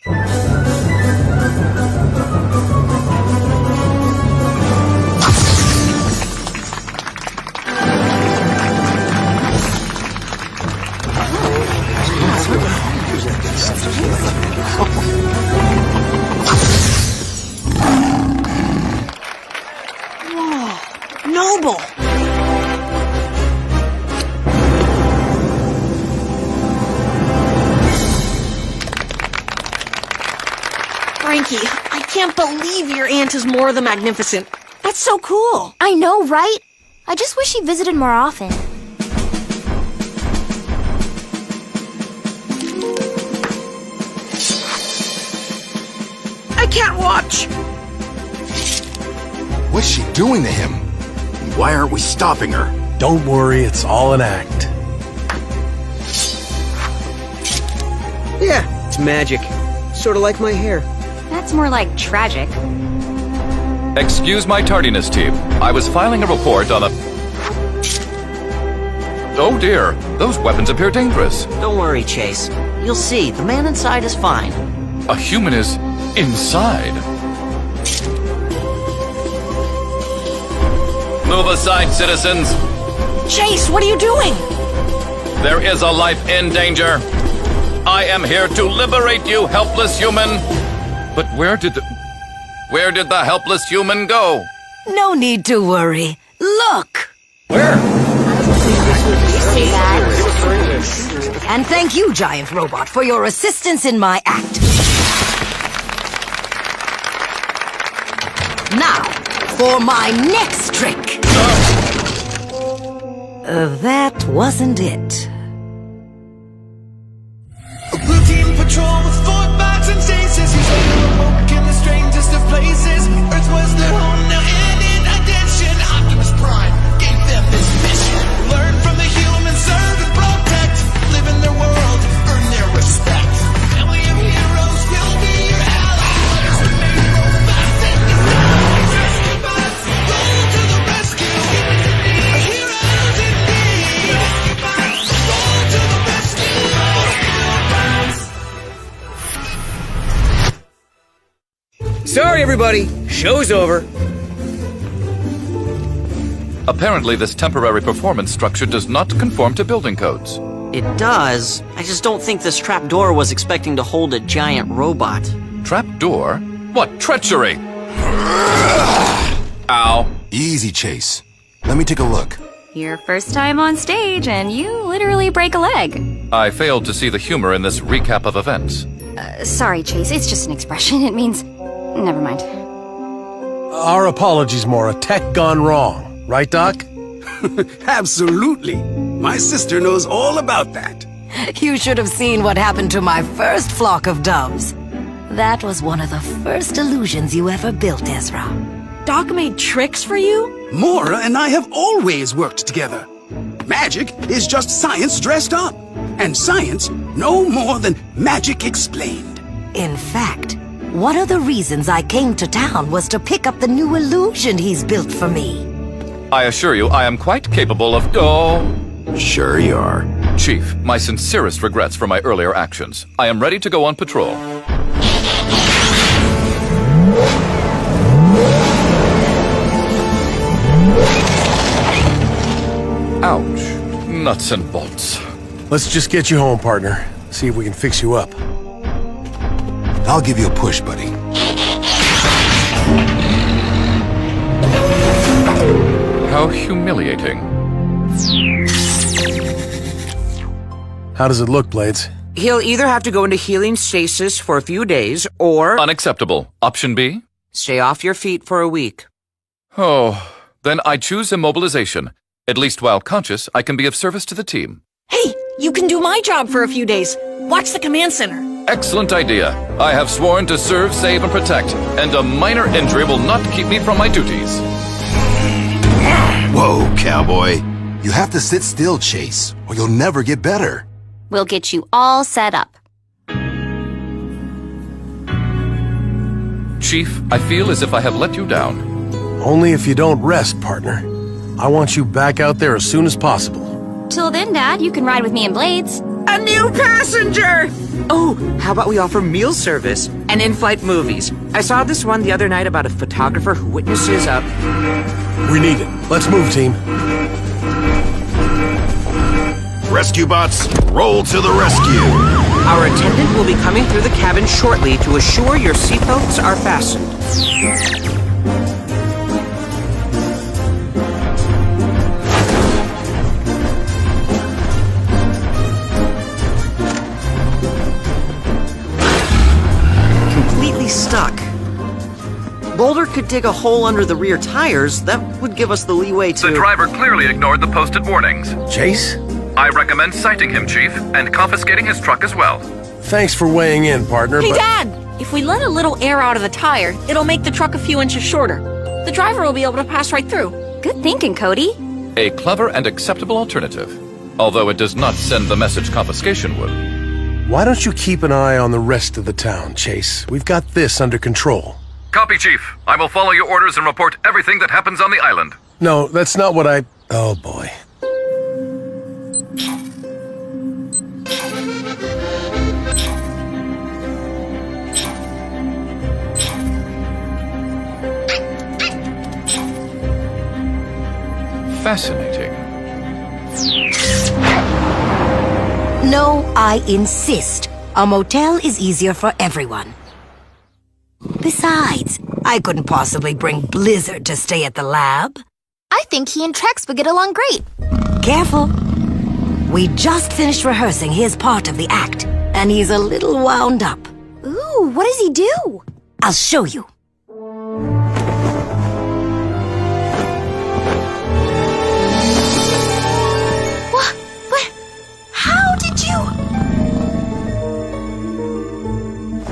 Whoa, Noble! Frankie, I can't believe your aunt is more than magnificent. That's so cool. I know, right? I just wish she visited more often. I can't watch. What's she doing to him? And why aren't we stopping her? Don't worry, it's all an act. Yeah, it's magic. Sort of like my hair. That's more like tragic. Excuse my tardiness, team. I was filing a report on a... Oh dear, those weapons appear dangerous. Don't worry, Chase. You'll see, the man inside is fine. A human is inside. Move aside, citizens. Chase, what are you doing? There is a life in danger. I am here to liberate you, helpless human. But where did the helpless human go? No need to worry. Look! Where? And thank you, Giant Robot, for your assistance in my act. Now, for my next trick. That wasn't it. Routine patrol with Fort Box and stasis. He's awoke in the strangest of places. Earth was their home, now ended attention. Optimus Prime gave them this mission. Learn from the humans, serve and protect. Live in their world, earn their respect. Family of heroes will be your allies. Remain robots in disguise. Rescue bots, go to the rescue. Heroes indeed. Rescue bots, go to the rescue. Sorry, everybody. Show's over. Apparently, this temporary performance structure does not conform to building codes. It does. I just don't think this trapdoor was expecting to hold a giant robot. Trapdoor? What treachery! Ow. Easy, Chase. Let me take a look. Your first time on stage, and you literally break a leg. I failed to see the humor in this recap of events. Sorry, Chase, it's just an expression. It means... Never mind. Our apologies, Mora. Tech gone wrong. Right, Doc? Absolutely. My sister knows all about that. You should have seen what happened to my first flock of doves. That was one of the first illusions you ever built, Ezra. Doc made tricks for you? Mora and I have always worked together. Magic is just science dressed up. And science no more than magic explained. In fact, one of the reasons I came to town was to pick up the new illusion he's built for me. I assure you, I am quite capable of... Oh... Sure you are. Chief, my sincerest regrets for my earlier actions. I am ready to go on patrol. Ouch. Nuts and bolts. Let's just get you home, partner. See if we can fix you up. I'll give you a push, buddy. How humiliating. How does it look, Blades? He'll either have to go into healing stasis for a few days, or... Unacceptable. Option B? Stay off your feet for a week. Oh, then I choose immobilization. At least while conscious, I can be of service to the team. Hey, you can do my job for a few days. Watch the command center. Excellent idea. I have sworn to serve, save, and protect, and a minor injury will not keep me from my duties. Whoa, cowboy. You have to sit still, Chase, or you'll never get better. We'll get you all set up. Chief, I feel as if I have let you down. Only if you don't rest, partner. I want you back out there as soon as possible. Till then, Dad, you can ride with me in Blades. A new passenger! Oh, how about we offer meal service and in-flight movies? I saw this one the other night about a photographer who witnesses a... We need it. Let's move, team. Rescue bots, roll to the rescue. Our attendant will be coming through the cabin shortly to assure your seatbelts are fastened. Completely stuck. Boulder could dig a hole under the rear tires. That would give us the leeway to... The driver clearly ignored the posted warnings. Chase? I recommend citing him, Chief, and confiscating his truck as well. Thanks for weighing in, partner, Hey, but... Dad! If we let a little air out of the tire, it'll make the truck a few inches shorter. The driver will be able to pass right through. Good thinking, Cody. A clever and acceptable alternative, although it does not send the message confiscation would. Why don't you keep an eye on the rest of the town, Chase? We've got this under control. Copy, Chief. I will follow your orders and report everything that happens on the island. No, that's not what I... Oh, boy. Fascinating. No, I insist. A motel is easier for everyone. Besides, I couldn't possibly bring Blizzard to stay at the lab. I think he and Trex would get along great. Careful. We just finished rehearsing his part of the act, and he's a little wound up. Ooh, what does he do? I'll show you. What? How did you...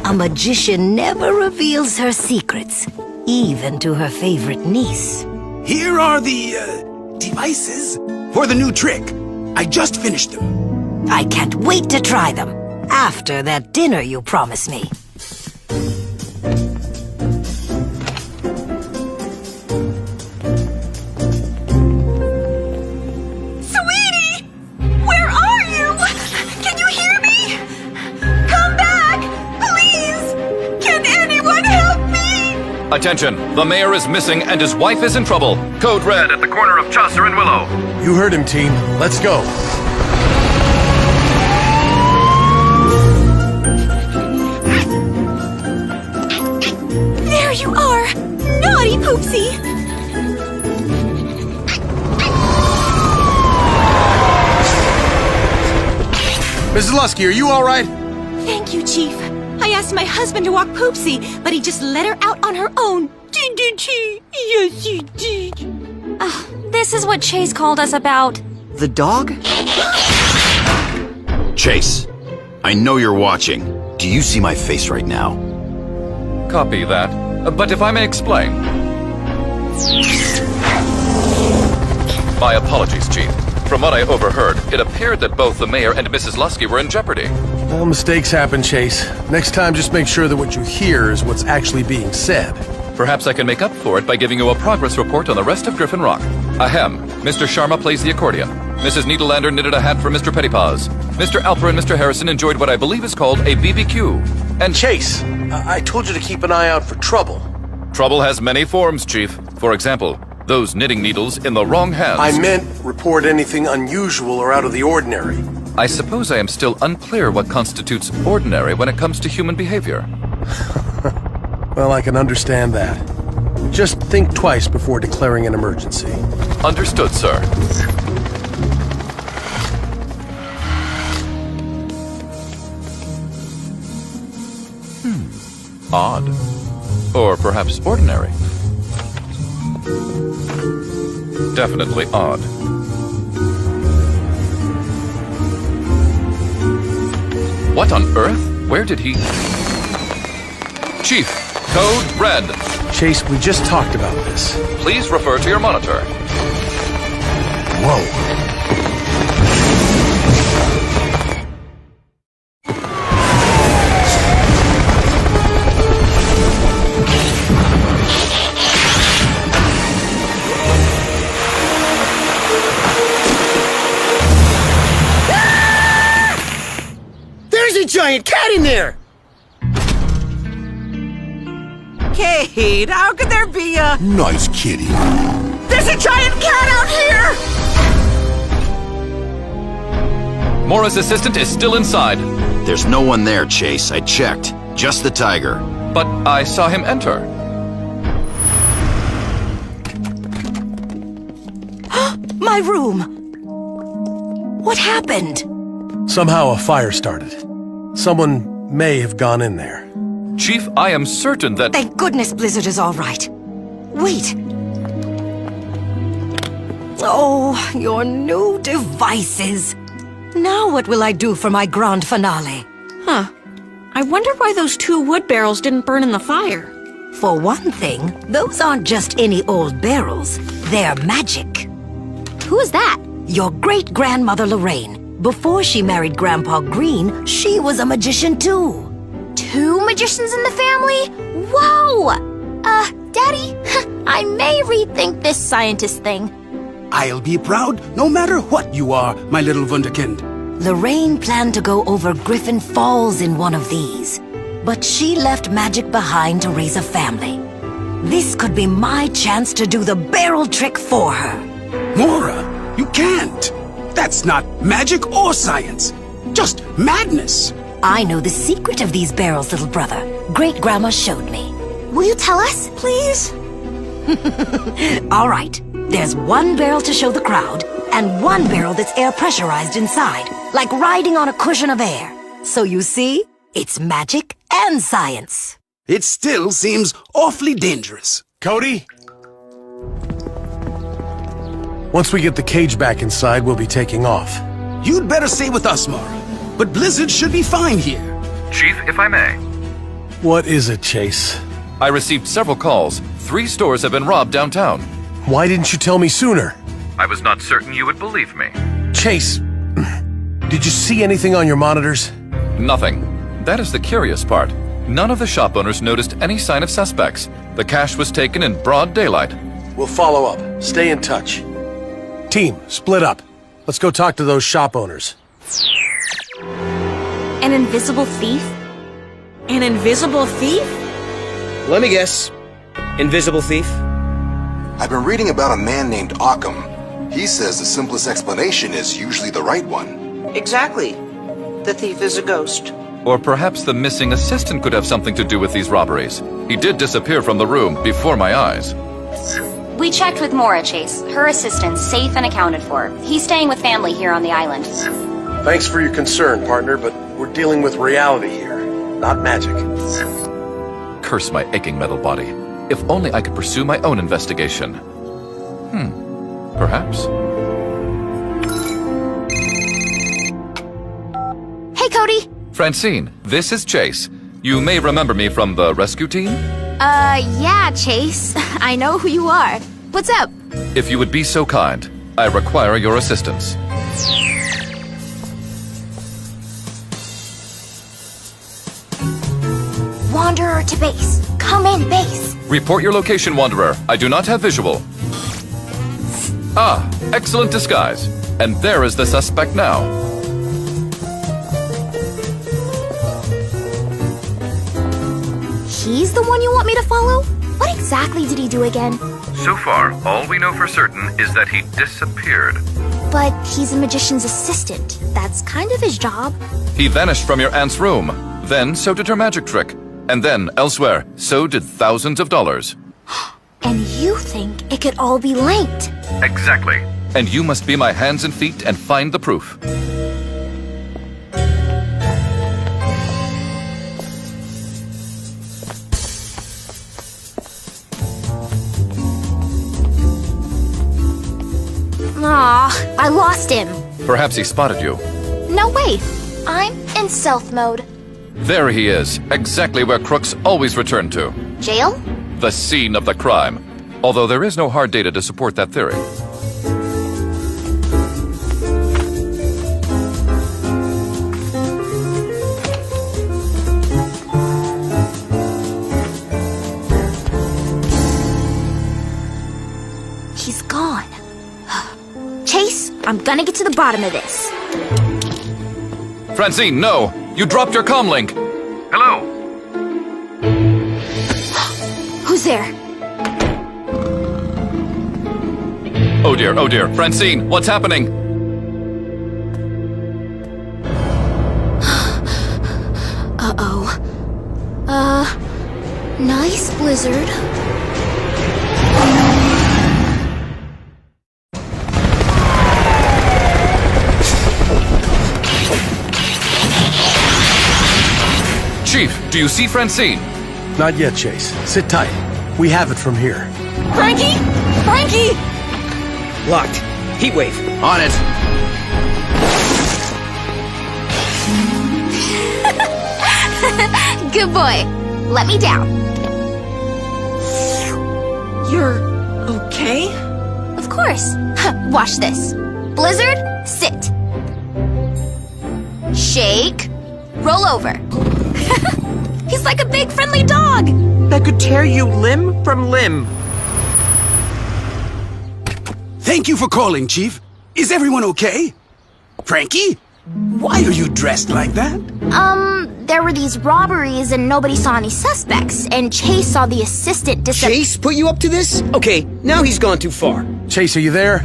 A magician never reveals her secrets, even to her favorite niece. Here are the, devices for the new trick. I just finished them. I can't wait to try them, after that dinner you promised me. Sweetie! Where are you? Can you hear me? Come back! Please! Can anyone help me? Attention! The mayor is missing and his wife is in trouble. Code red at the corner of Chaucer and Willow. You heard him, team. Let's go. There you are! Naughty Poopsie! Mrs. Lusky, are you all right? Thank you, Chief. I asked my husband to walk Poopsie, but he just let her out on her own. Didn't he? Yes, he did. This is what Chase called us about. The dog? Chase, I know you're watching. Do you see my face right now? Copy that. But if I may explain. My apologies, Chief. From what I overheard, it appeared that both the mayor and Mrs. Lusky were in jeopardy. Well, mistakes happen, Chase. Next time, just make sure that what you hear is what's actually being said. Perhaps I can make up for it by giving you a progress report on the rest of Griffin Rock. Ahem. Mr. Sharma plays the accordion. Mrs. Needlelander knitted a hat for Mr. Pettypaws. Mr. Alper and Mr. Harrison enjoyed what I believe is called a BBQ. And Chase, I told you to keep an eye out for trouble. Trouble has many forms, Chief. For example, those knitting needles in the wrong hands. I meant report anything unusual or out of the ordinary. I suppose I am still unclear what constitutes ordinary when it comes to human behavior. Well, I can understand that. Just think twice before declaring an emergency. Understood, sir. Odd. Or perhaps ordinary. Definitely odd. What on earth? Where did he... Chief, code red. Chase, we just talked about this. Please refer to your monitor. Whoa. There's a giant cat hiding there? Kate, how could there be a... Nice kitty. There's a giant cat out here! Mora's assistant is still inside. There's no one there, Chase. I checked. Just the tiger. But I saw him enter. My room! What happened? Somehow a fire started. Someone may have gone in there. Chief, I am certain that... Thank goodness Blizzard is all right. Wait. Oh, your new devices. Now what will I do for my grand finale? Huh. I wonder why those 2 wood barrels didn't burn in the fire. For one thing, those aren't just any old barrels. They're magic. Who is that? Your great-grandmother Lorraine. Before she married Grandpa Green, she was a magician too. 2 magicians in the family? Whoa! Daddy, I may rethink this scientist thing. I'll be proud no matter what you are, my little wunderkind. Lorraine planned to go over Griffin Falls in one of these, but she left magic behind to raise a family. This could be my chance to do the barrel trick for her. Mora, you can't. That's not magic or science. Just madness. I know the secret of these barrels, little brother. Great-grandma showed me. Will you tell us, please? All right. There's 1 barrel to show the crowd, and 1 barrel that's air pressurized inside, like riding on a cushion of air. So you see, it's magic and science. It still seems awfully dangerous. Cody? Once we get the cage back inside, we'll be taking off. You'd better stay with us, Mara. But Blizzard should be fine here. Chief, if I may. What is it, Chase? I received several calls. 3 stores have been robbed downtown. Why didn't you tell me sooner? I was not certain you would believe me. Chase, did you see anything on your monitors? Nothing. That is the curious part. None of the shop owners noticed any sign of suspects. The cash was taken in broad daylight. We'll follow up. Stay in touch. Team, split up. Let's go talk to those shop owners. An invisible thief? An invisible thief? Let me guess. Invisible thief? I've been reading about a man named Occam. He says the simplest explanation is usually the right one. Exactly. The thief is a ghost. Or perhaps the missing assistant could have something to do with these robberies. He did disappear from the room before my eyes. We checked with Mora, Chase. Her assistant's safe and accounted for. He's staying with family here on the island. Thanks for your concern, partner, but we're dealing with reality here, not magic. Curse my aching metal body. If only I could pursue my own investigation. Perhaps. Hey, Cody. Francine, this is Chase. You may remember me from the rescue team? Yeah, Chase. I know who you are. What's up? If you would be so kind, I require your assistance. Wanderer to base. Come in, base. Report your location, Wanderer. I do not have visual. Ah, excellent disguise. And there is the suspect now. He's the one you want me to follow? What exactly did he do again? So far, all we know for certain is that he disappeared. But he's a magician's assistant. That's kind of his job. He vanished from your aunt's room. Then so did her magic trick. And then, elsewhere, so did thousands of dollars. And you think it could all be linked? Exactly. And you must be my hands and feet and find the proof. Aw, I lost him. Perhaps he spotted you. No, wait. I'm in stealth mode. There he is, exactly where crooks always return to. Jail? The scene of the crime. Although there is no hard data to support that theory. He's gone. Chase, I'm gonna get to the bottom of this. Francine, no! You dropped your comlink. Hello. Who's there? Oh dear. Francine, what's happening? Uh-oh. Nice blizzard. Chief, do you see Francine? Not yet, Chase. Sit tight. We have it from here. Frankie! Frankie! Locked. Heat wave. On it. Good boy. Let me down. You're okay? Of course. Watch this. Blizzard, sit. Shake. Roll over. He's like a big friendly dog. That could tear you limb from limb. Thank you for calling, Chief. Is everyone okay? Frankie? Why are you dressed like that? There were these robberies and nobody saw any suspects, and Chase saw the assistant Chase put you up to this? Okay, now he's gone too far. Chase, are you there?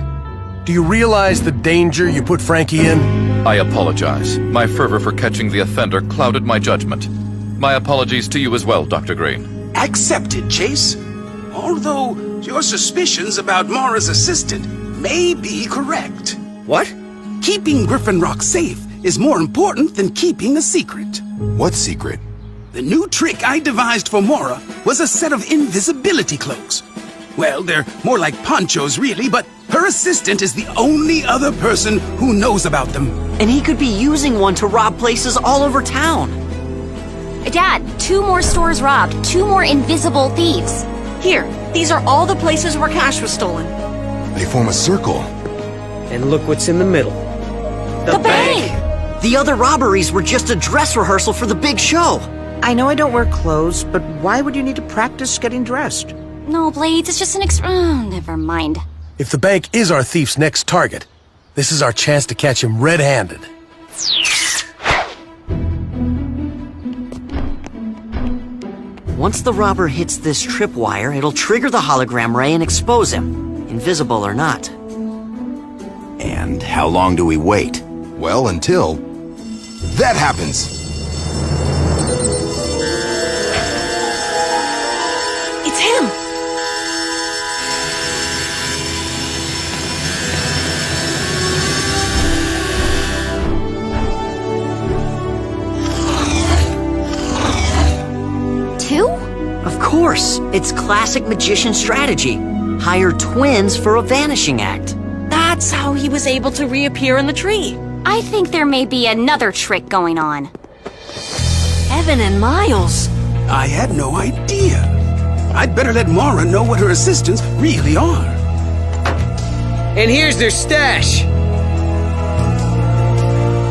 Do you realize the danger you put Frankie in? I apologize. My fervor for catching the offender clouded my judgment. My apologies to you as well, Dr. Green. Accepted, Chase. Although your suspicions about Mora's assistant may be correct. What? Keeping Griffin Rock safe is more important than keeping a secret. What secret? The new trick I devised for Mora was a set of invisibility cloaks. Well, they're more like ponchos, really, but her assistant is the only other person who knows about them. And he could be using one to rob places all over town. Dad, 2 more stores robbed, 2 more invisible thieves. Here, these are all the places where cash was stolen. They form a circle. And look what's in the middle. The bank! The other robberies were just a dress rehearsal for the big show. I know I don't wear clothes, but why would you need to practice getting dressed? No, Blades, it's just an never mind. If the bank is our thief's next target, this is our chance to catch him red-handed. Once the robber hits this tripwire, it'll trigger the hologram ray and expose him, invisible or not. And how long do we wait? Well, until that happens. It's him! Two? Of course, it's classic magician strategy. Hire twins for a vanishing act. That's how he was able to reappear in the tree. I think there may be another trick going on. Evan and Miles. I had no idea. I'd better let Mora know what her assistants really are. And here's their stash.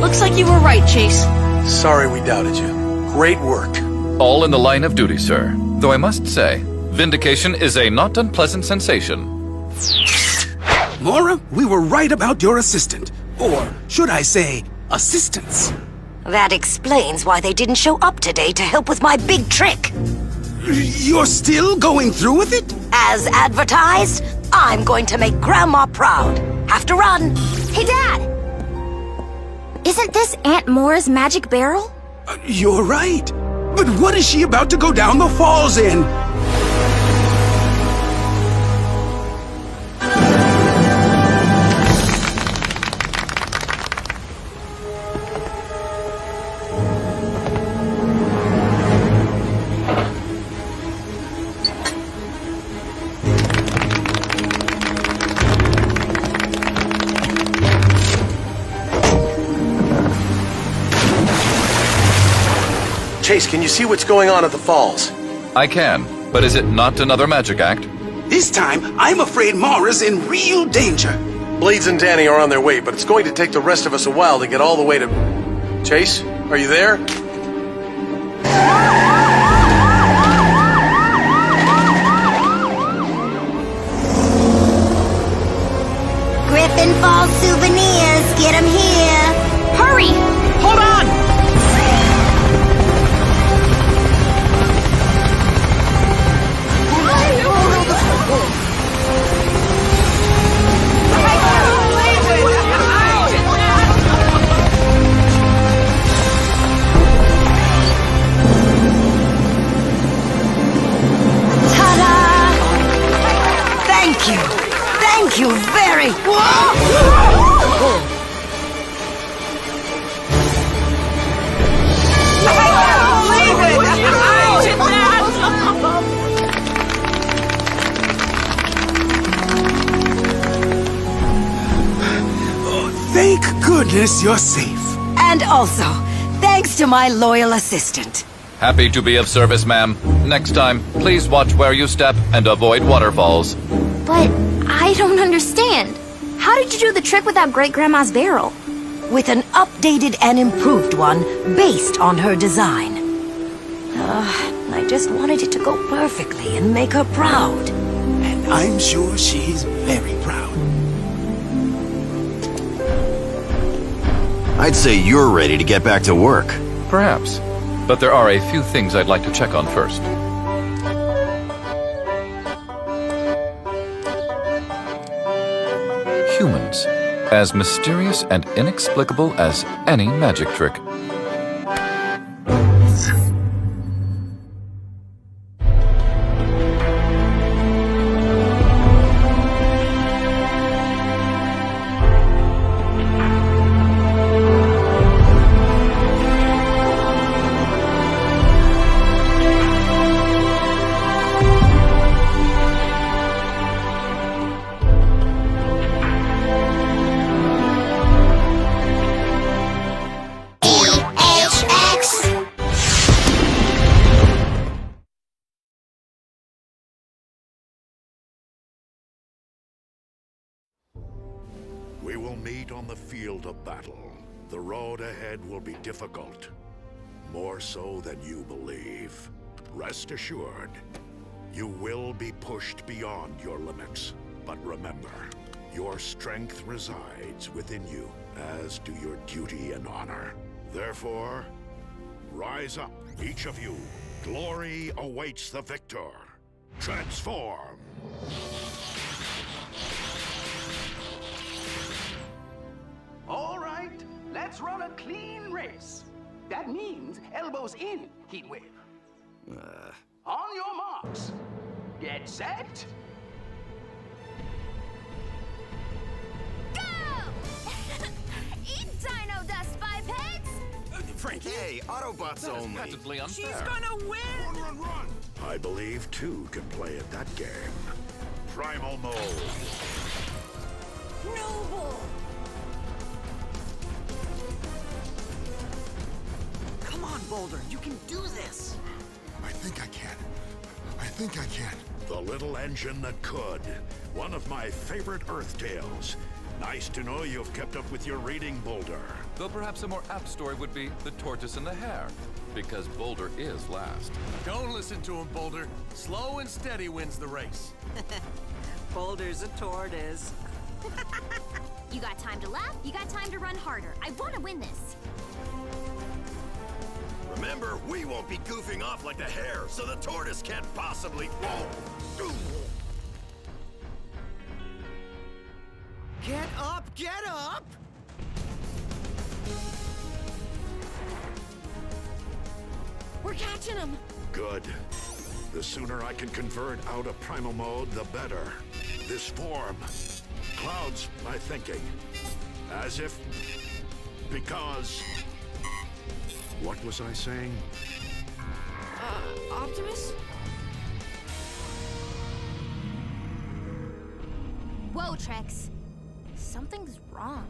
Looks like you were right, Chase. Sorry we doubted you. Great work. All in the line of duty, sir. Though I must say, vindication is a not unpleasant sensation. Mora, we were right about your assistant. Or should I say, assistants. That explains why they didn't show up today to help with my big trick. You're still going through with it? As advertised, I'm going to make Grandma proud. Have to run. Hey, Dad! Isn't this Aunt Mora's magic barrel? You're right. But what is she about to go down the falls in? Chase, can you see what's going on at the falls? I can, but is it not another magic act? This time, I'm afraid Mora's in real danger. Blades and Danny are on their way, but it's going to take the rest of us a while to get all the way to... Chase, are you there? Griffin Falls souvenirs, get 'em here. Hurry! Hold on! goodness, you're safe. And also, thanks to my loyal assistant. Happy to be of service, ma'am. Next time, please watch where you step and avoid waterfalls. But I don't understand. How did you do the trick without Great-Grandma's barrel? With an updated and improved one based on her design. I just wanted it to go perfectly and make her proud. And I'm sure she's very proud. I'd say you're ready to get back to work. Perhaps. But there are a few things I'd like to check on first. Humans. As mysterious and inexplicable as any magic trick. We will meet on the field of battle. The road ahead will be difficult. More so than you believe. Rest assured, you will be pushed beyond your limits. But remember, your strength resides within you, as do your duty and honor. Therefore, rise up, each of you. Glory awaits the victor. Transform! All right, let's run a clean race. That means elbows in, Heatwave. On your marks. Get set. Go! Eat dino dust, bipeds! Frankie? Hey, Autobots only. Patently unfair. She's gonna win! Run, run, run! I believe two can play at that game. Primal mode. Noble! Come on, Boulder, you can do this! I think I can. I think I can. The little engine that could. One of my favorite Earth tales. Nice to know you've kept up with your reading, Boulder. Though perhaps a more apt story would be The Tortoise and the Hare, because Boulder is last. Don't listen to him, Boulder. Slow and steady wins the race. Boulder's a tortoise. You got time to laugh, you got time to run harder. I want to win this. Remember, we won't be goofing off like the hare, so the tortoise can't possibly... Whoa! Get up, get up! We're catching him! Good. The sooner I can convert out of primal mode, the better. This form clouds my thinking. As if... because... What was I saying? Optimus? Whoa, Trex. Something's wrong.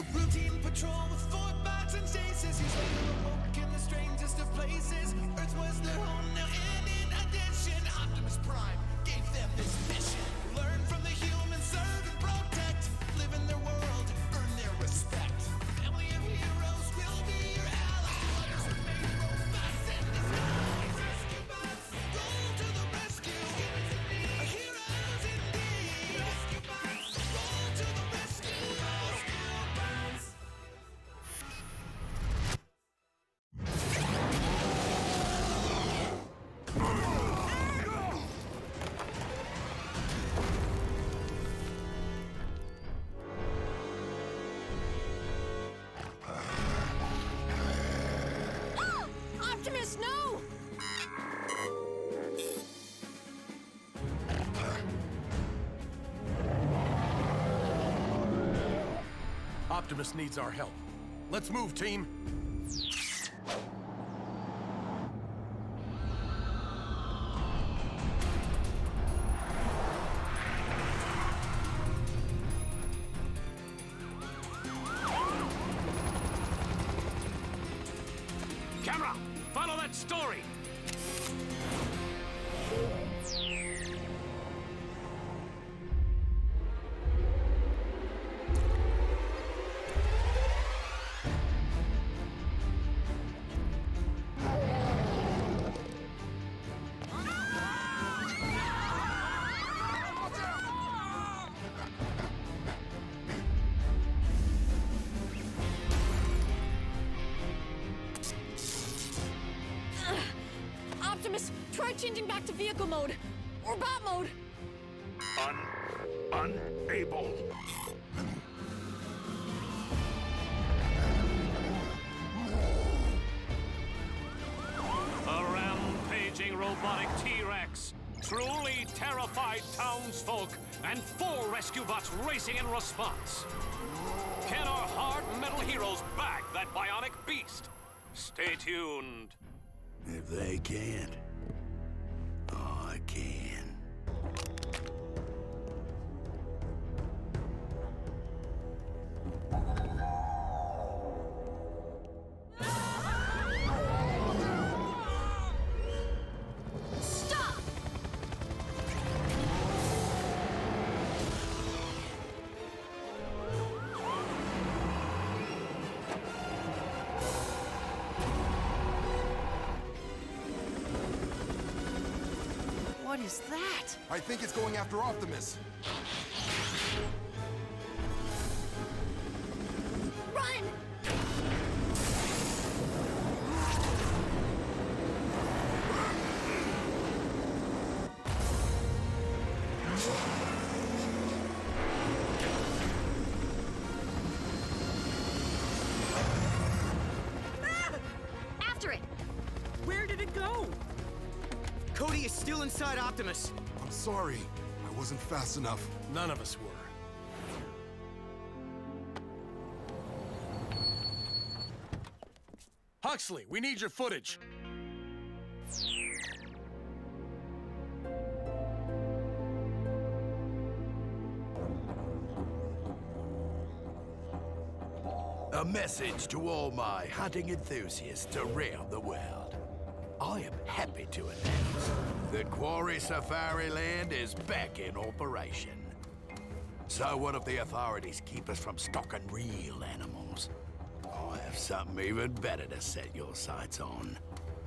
A routine patrol with 4 bots and stasis. He's awoke in the strangest of places. Earth was their home now, and in addition, Optimus Prime gave them this mission. Learn from the humans, serve and protect. Live in their world, earn their respect. Family of heroes will be your allies. Remain robots in disguise. Rescue bots, roll to the rescue. Heroes indeed. Rescue bots, roll to the rescue. Rescue bots. Optimus, no! Optimus needs our help. Let's move, team. Camera, follow that story! Optimus, try changing back to vehicle mode. Or bot mode. Unable. A rampaging robotic T-Rex. Truly terrified townsfolk and 4 rescue bots racing in response. Can our hard metal heroes back that bionic beast? Stay tuned. If they can't, I can. Stop! What is that? I think it's going after Optimus. Run! After it! Where did it go? Cody is still inside Optimus. I'm sorry. I wasn't fast enough. None of us were. Huxley, we need your footage. A message to all my hunting enthusiasts around the world. I am happy to announce that Quarry Safari Land is back in operation. So what if the authorities keep us from stalking real animals? I have something even better to set your sights on.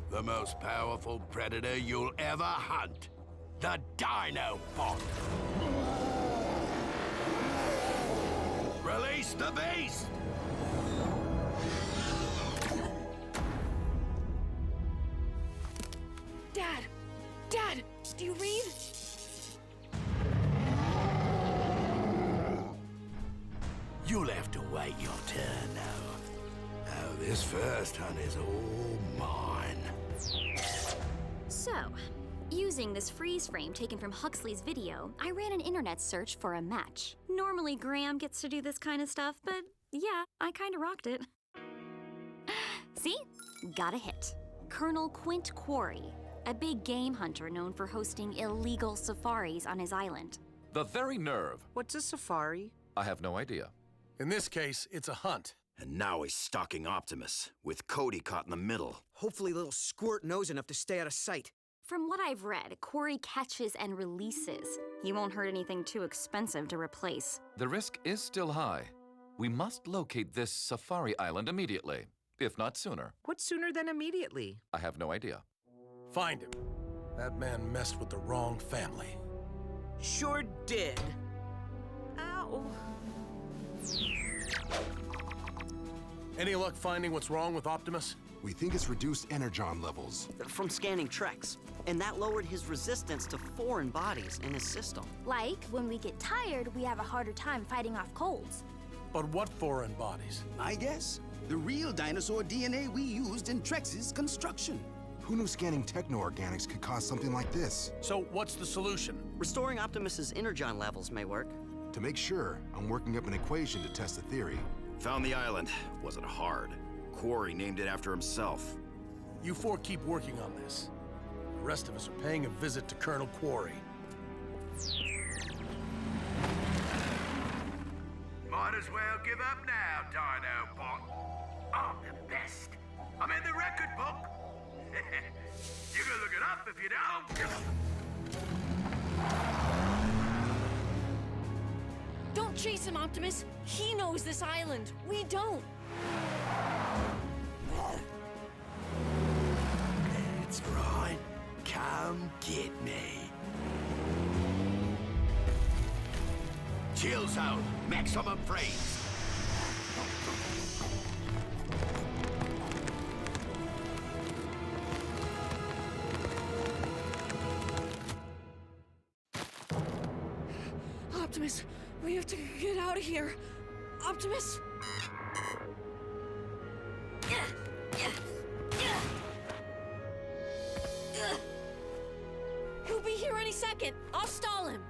The most powerful predator you'll ever hunt. The Dinobot. Release the beast! Dad, do you read? You'll have to wait your turn now. Oh, this first hunt is all mine. So, using this freeze frame taken from Huxley's video, I ran an internet search for a match. Normally Graham gets to do this kind of stuff, but yeah, I kinda rocked it. See? Got a hit. Colonel Quint Quarry, a big game hunter known for hosting illegal safaris on his island. The very nerve. What's a safari? I have no idea. In this case, it's a hunt. And now he's stalking Optimus, with Cody caught in the middle. Hopefully little Squirt knows enough to stay out of sight. From what I've read, Quarry catches and releases. He won't hurt anything too expensive to replace. The risk is still high. We must locate this safari island immediately, if not sooner. What sooner than immediately? I have no idea. Find him. That man messed with the wrong family. Sure did. Ow. Any luck finding what's wrong with Optimus? We think it's reduced energon levels. From scanning Trex. And that lowered his resistance to foreign bodies in his system. Like, when we get tired, we have a harder time fighting off colds. But what foreign bodies? I guess the real dinosaur DNA we used in Trex's construction. Who knew scanning techno-organics could cause something like this? So what's the solution? Restoring Optimus's energon levels may work. To make sure, I'm working up an equation to test the theory. Found the island. Wasn't hard. Quarry named it after himself. You four keep working on this. The rest of us are paying a visit to Colonel Quarry. Might as well give up now, Dinobot. I'm the best. I'm in the record book. You can look it up if you don't. Don't chase him, Optimus. He knows this island. We don't. That's right. Come get me. Chill zone. Maximum freeze. Optimus, we have to get out of here. Optimus? He'll be here any second. I'll stall him.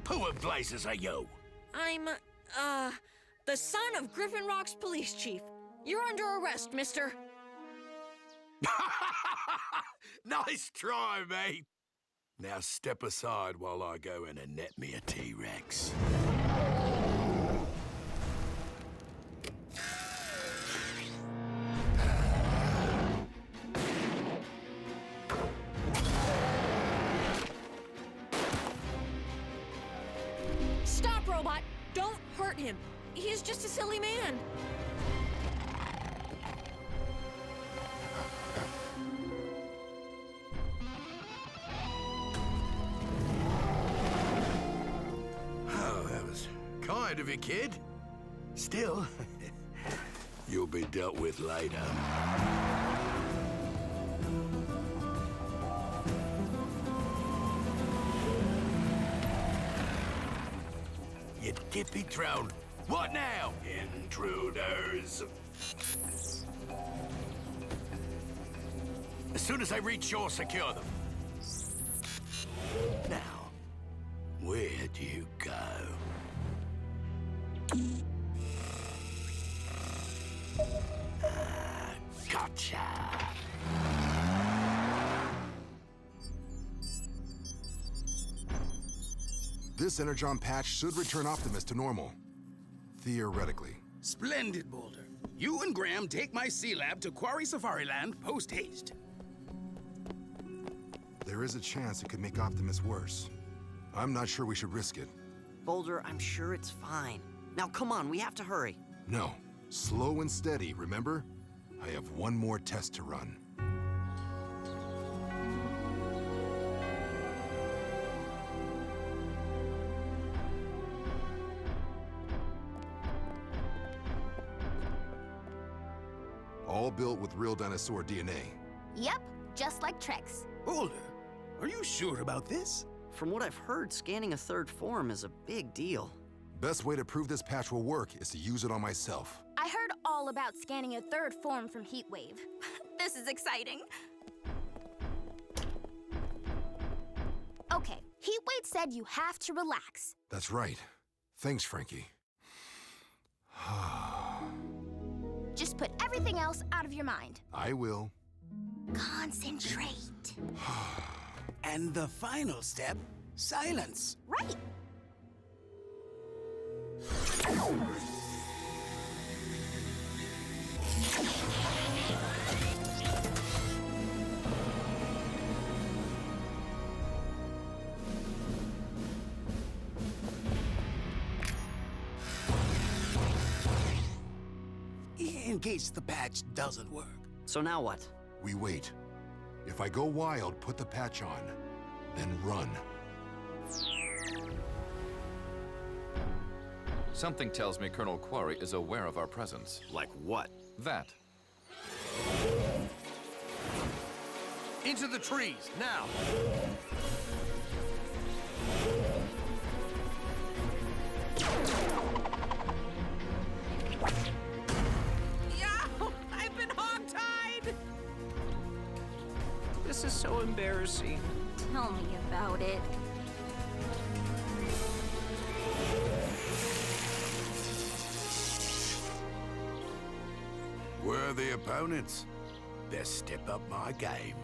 Who in blazes are you? I'm, the son of Griffin Rock's police chief. You're under arrest, mister. Nice try, mate. Now step aside while I go in and net me a T-Rex. Stop, robot! Don't hurt him. He's just a silly man. Kind of you, kid. Still, you'll be dealt with later. You dippy drone. What now? Intruders. As soon as I reach shore, secure them. Now, where do you go? Gotcha! This Energon patch should return Optimus to normal. Theoretically. Splendid, Boulder. You and Graham take my C-Lab to Quarry Safari Land post-haste. There is a chance it could make Optimus worse. I'm not sure we should risk it. Boulder, I'm sure it's fine. Now, come on, we have to hurry. No. Slow and steady, remember? I have one more test to run. All built with real dinosaur DNA. Yep, just like Trex. Boulder, are you sure about this? From what I've heard, scanning a third form is a big deal. Best way to prove this patch will work is to use it on myself. I heard all about scanning a third form from Heatwave. This is exciting. Okay, Heatwave said you have to relax. That's right. Thanks, Frankie. Just put everything else out of your mind. I will. Concentrate. And the final step, silence. Right. In case the patch doesn't work. So now what? We wait. If I go wild, put the patch on. Then run. Something tells me Colonel Quarry is aware of our presence. Like what? That. Into the trees, now! I've been hogtied! This is so embarrassing. Tell me about it. Worthy opponents. Best step up my game.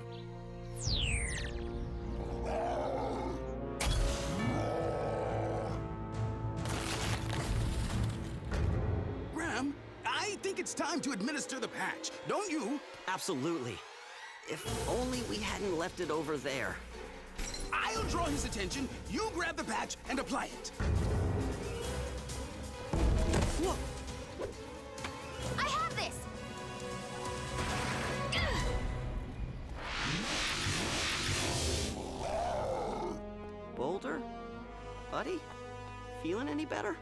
think it's time to administer the patch, don't you? Absolutely. If only we hadn't left it over there. I'll draw his attention, you grab the patch and apply it. Whoa! I have this! Boulder? Buddy? Feeling any better?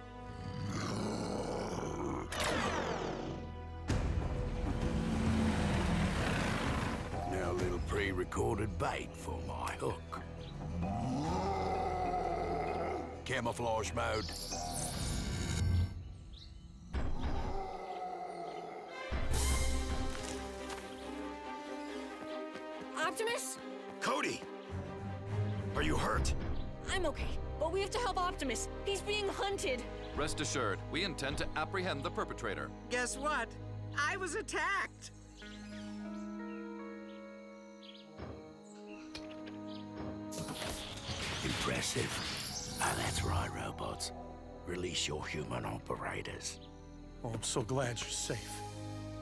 Now a little pre-recorded bait for my hook. Camouflage mode. Optimus? Cody! Are you hurt? I'm okay, but we have to help Optimus. He's being hunted. Rest assured, we intend to apprehend the perpetrator. Guess what? I was attacked. Impressive. Ah, that's right, robots. Release your human operators. Oh, I'm so glad you're safe.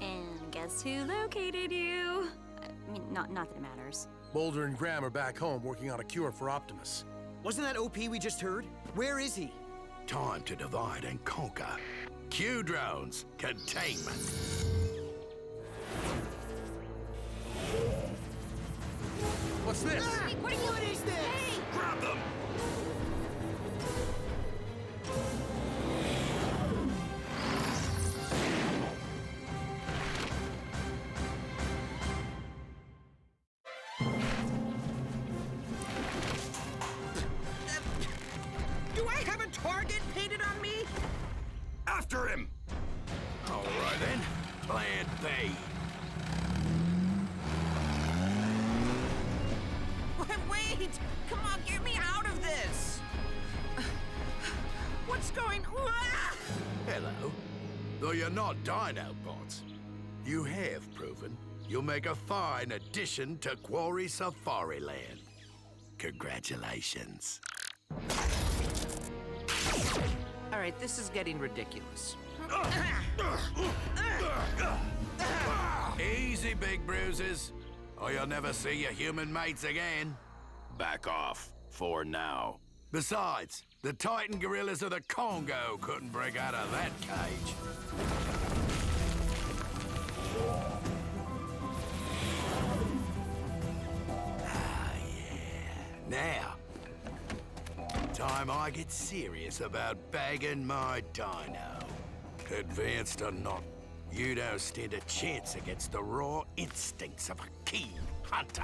And guess who located you? I mean, not that it matters. Boulder and Graham are back home working on a cure for Optimus. Wasn't that OP we just heard? Where is he? Time to divide and conquer. Q drones, containment. What's this? Hey, what is this? Hey! Grab them! Do I have a target painted on me? After him! All right then, plan B. Wait! Come on, get me out of this! What's going on? Hello. Though you're not Dinobots, you have proven you'll make a fine addition to Quarry Safari Land. Congratulations. All right, this is getting ridiculous. Easy, big bruises, or you'll never see your human mates again. Back off, for now. Besides, the Titan gorillas of the Congo couldn't break out of that cage. Ah, yeah. Now, time I get serious about bagging my dino. Advanced or not, you don't stand a chance against the raw instincts of a keen hunter.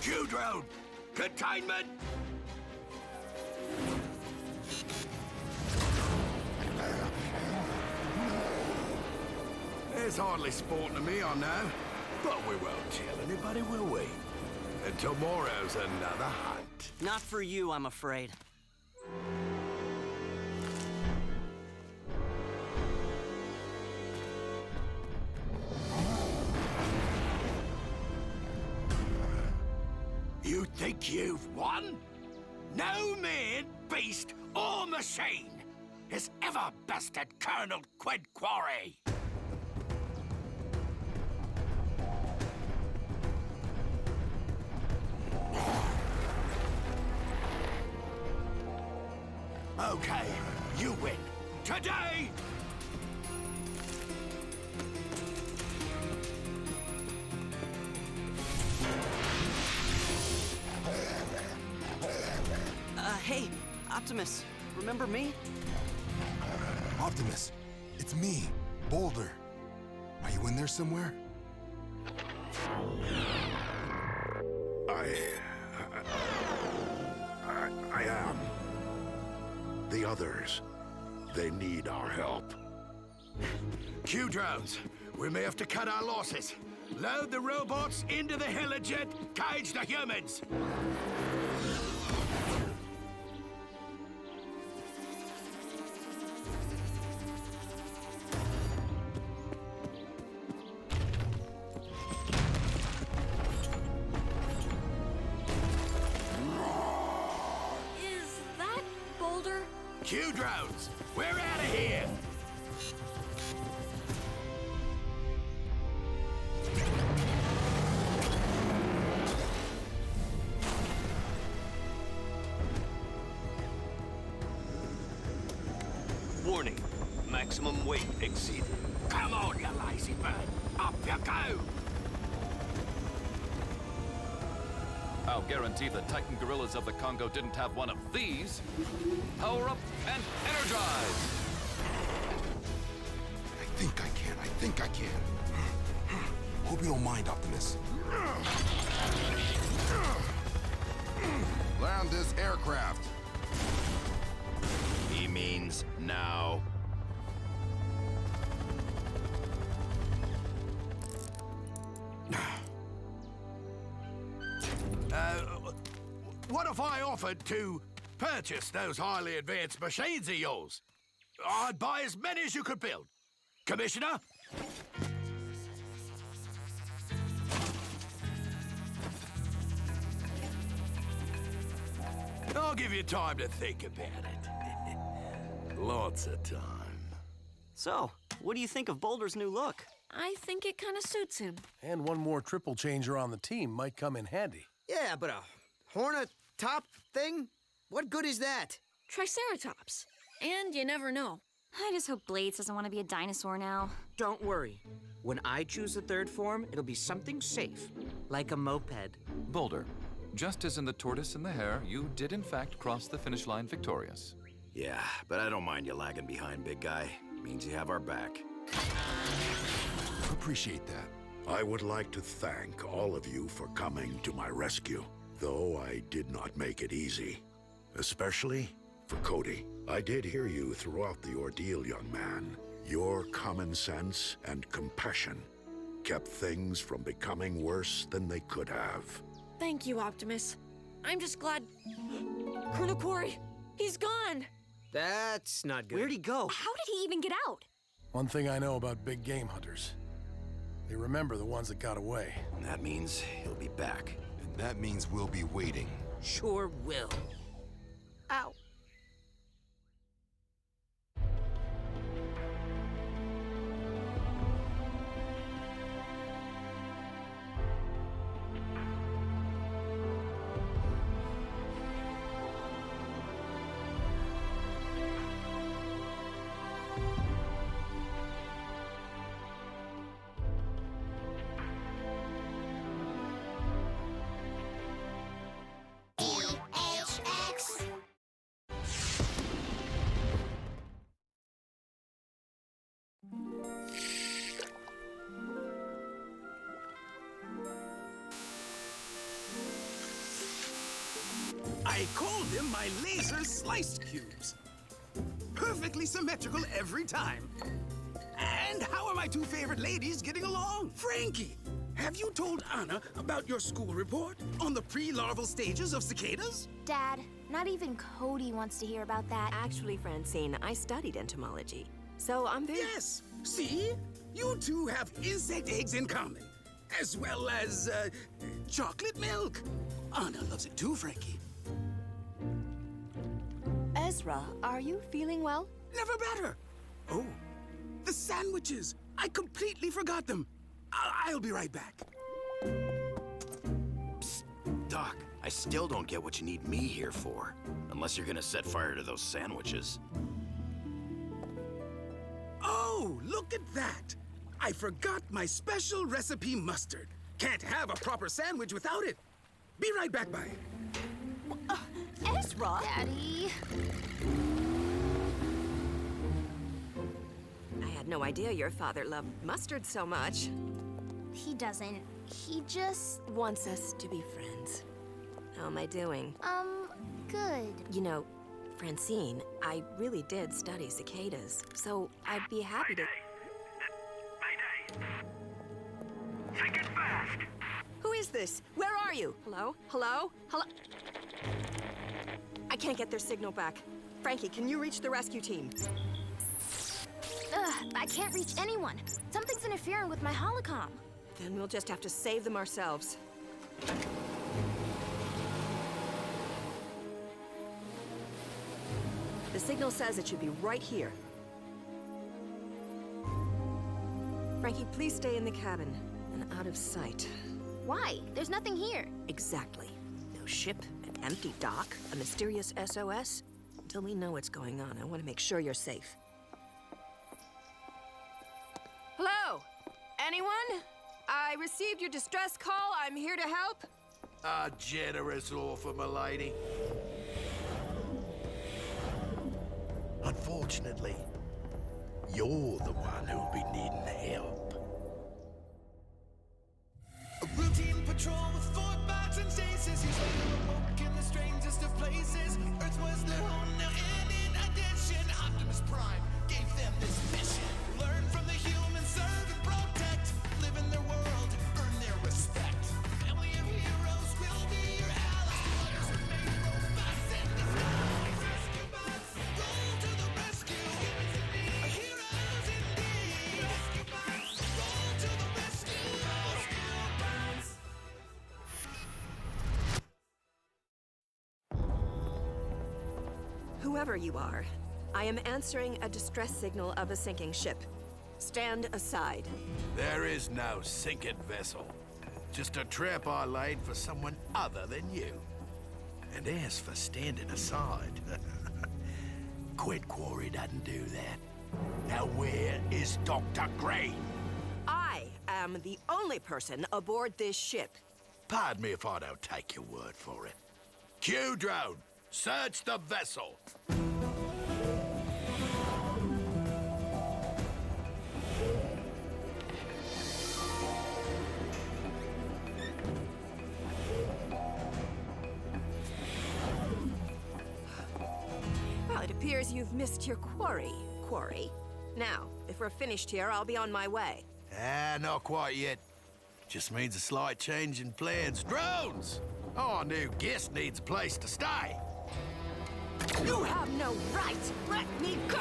Q-drone! Containment! It's hardly sporting to me, I know. But we won't tell anybody, will we? And tomorrow's another hunt. Not for you, I'm afraid. You think you've won? No man, beast, or machine has ever bested Colonel Quid Quarry. Okay, you win. Today! Hey, Optimus, remember me? Optimus, it's me, Boulder. Are you in there somewhere? I am. The others, they need our help. Q-drones, we may have to cut our losses. Load the robots into the helijet, cage the humans. Q drones, we're out of here! Warning, maximum weight exceeded. Come on, you lazy bird! Up you go! I'll guarantee the Titan gorillas of the Congo didn't have one of these. Power up and energize! I think I can. Hope you don't mind, Optimus. Land this aircraft. He means now. What if I offered to purchase those highly advanced machines of yours? I'd buy as many as you could build. Commissioner? I'll give you time to think about it. Lots of time. So, what do you think of Boulder's new look? I think it kind of suits him. And one more triple changer on the team might come in handy. Yeah, but a Hornet top thing? What good is that? Triceratops. And you never know. I just hope Blades doesn't want to be a dinosaur now. Don't worry. When I choose the third form, it'll be something safe. Like a moped. Boulder, just as in the tortoise and the hare, you did in fact cross the finish line victorious. Yeah, but I don't mind you lagging behind, big guy. Means you have our back. Appreciate that. I would like to thank all of you for coming to my rescue, though I did not make it easy. Especially for Cody. I did hear you throughout the ordeal, young man. Your common sense and compassion kept things from becoming worse than they could have. Thank you, Optimus. I'm just glad... Colonel Corey, he's gone! That's not good. Where'd he go? How did he even get out? One thing I know about big game hunters. They remember the ones that got away. And that means he'll be back. And that means we'll be waiting. Sure will. Ow. I call them my laser sliced cubes. Perfectly symmetrical every time. And how are my two favorite ladies getting along? Frankie, have you told Anna about your school report on the pre-larval stages of cicadas? Dad, not even Cody wants to hear about that. Actually, Francine, I studied entomology, so I'm very... Yes, see? You two have insect eggs in common, as well as, chocolate milk. Anna loves it too, Frankie. Ezra, are you feeling well? Never better. Oh, the sandwiches. I completely forgot them. I'll be right back. Psst, Doc, I still don't get what you need me here for. Unless you're gonna set fire to those sandwiches. Oh, look at that. I forgot my special recipe mustard. Can't have a proper sandwich without it. Be right back, bye. Ezra? Daddy. I had no idea your father loved mustard so much. He doesn't. He just... Wants us to be friends. How am I doing? Good. You know, Francine, I really did study cicadas, so I'd be happy to... Mayday! Think it fast! Who is this? Where are you? Hello? Hello? Hello? I can't get their signal back. Frankie, can you reach the rescue team? Ugh, I can't reach anyone. Something's interfering with my holocom. Then we'll just have to save them ourselves. The signal says it should be right here. Frankie, please stay in the cabin and out of sight. Why? There's nothing here. Exactly. No ship, an empty dock, a mysterious SOS. Until we know what's going on, I want to make sure you're safe. Hello? Anyone? I received your distress call. I'm here to help. A generous offer, milady. Unfortunately, you're the one who'll be needing help. A routine patrol with fortbacks and stasis. He's awoke in the strangest of places. Earth was their home now, and in addition, Optimus Prime gave them this mission. Learn from the humans, serve and protect. Live in their world, earn their respect. Family of heroes will be your allies. Remain robots in disguise. Rescue bots, roll to the rescue. Heroes indeed. Rescue bots, roll to the rescue. Rescue bots. Whoever you are, I am answering a distress signal of a sinking ship. Stand aside. There is no sinking vessel. Just a trap I laid for someone other than you. And as for standing aside, Quid Quarry doesn't do that. Now where is Dr. Green? I am the only person aboard this ship. Pardon me if I don't take your word for it. Q-Drone, search the vessel. Well, it appears you've missed your quarry. Now, if we're finished here, I'll be on my way. Ah, not quite yet. Just means a slight change in plans. Drones! Our new guest needs a place to stay. You have no right! Let me go!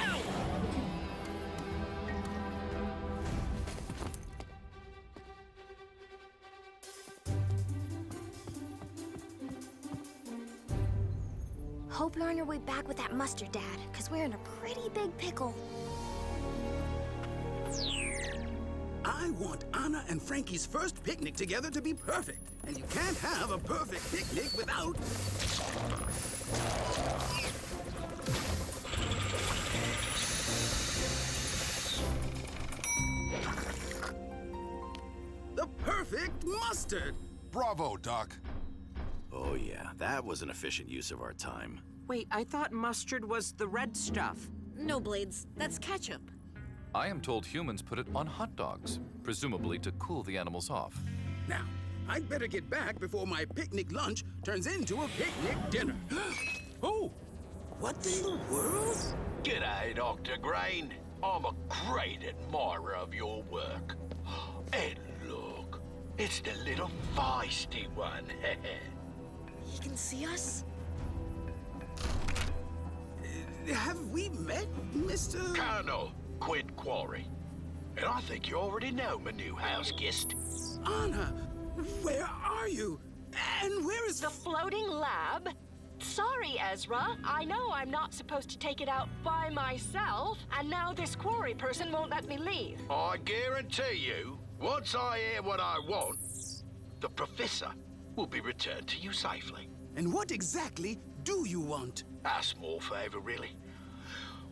Hope you're on your way back with that mustard, Dad, because we're in a pretty big pickle. I want Anna and Frankie's first picnic together to be perfect. And you can't have a perfect picnic without... the perfect mustard! Bravo, Doc. Oh yeah, that was an efficient use of our time. Wait, I thought mustard was the red stuff. No, Blades. That's ketchup. I am told humans put it on hot dogs, presumably to cool the animals off. Now, I'd better get back before my picnic lunch turns into a picnic dinner. Oh, what in the world? G'day, Dr. Grain. I'm a great admirer of your work. And look, it's the little feisty one. He can see us? Have we met, Mr... Colonel Quid Quarry. And I think you already know my new house guest. Anna, where are you? And where is... The floating lab? Sorry, Ezra. I know I'm not supposed to take it out by myself, and now this quarry person won't let me leave. I guarantee you, once I hear what I want, the professor will be returned to you safely. And what exactly do you want? A small favor, really.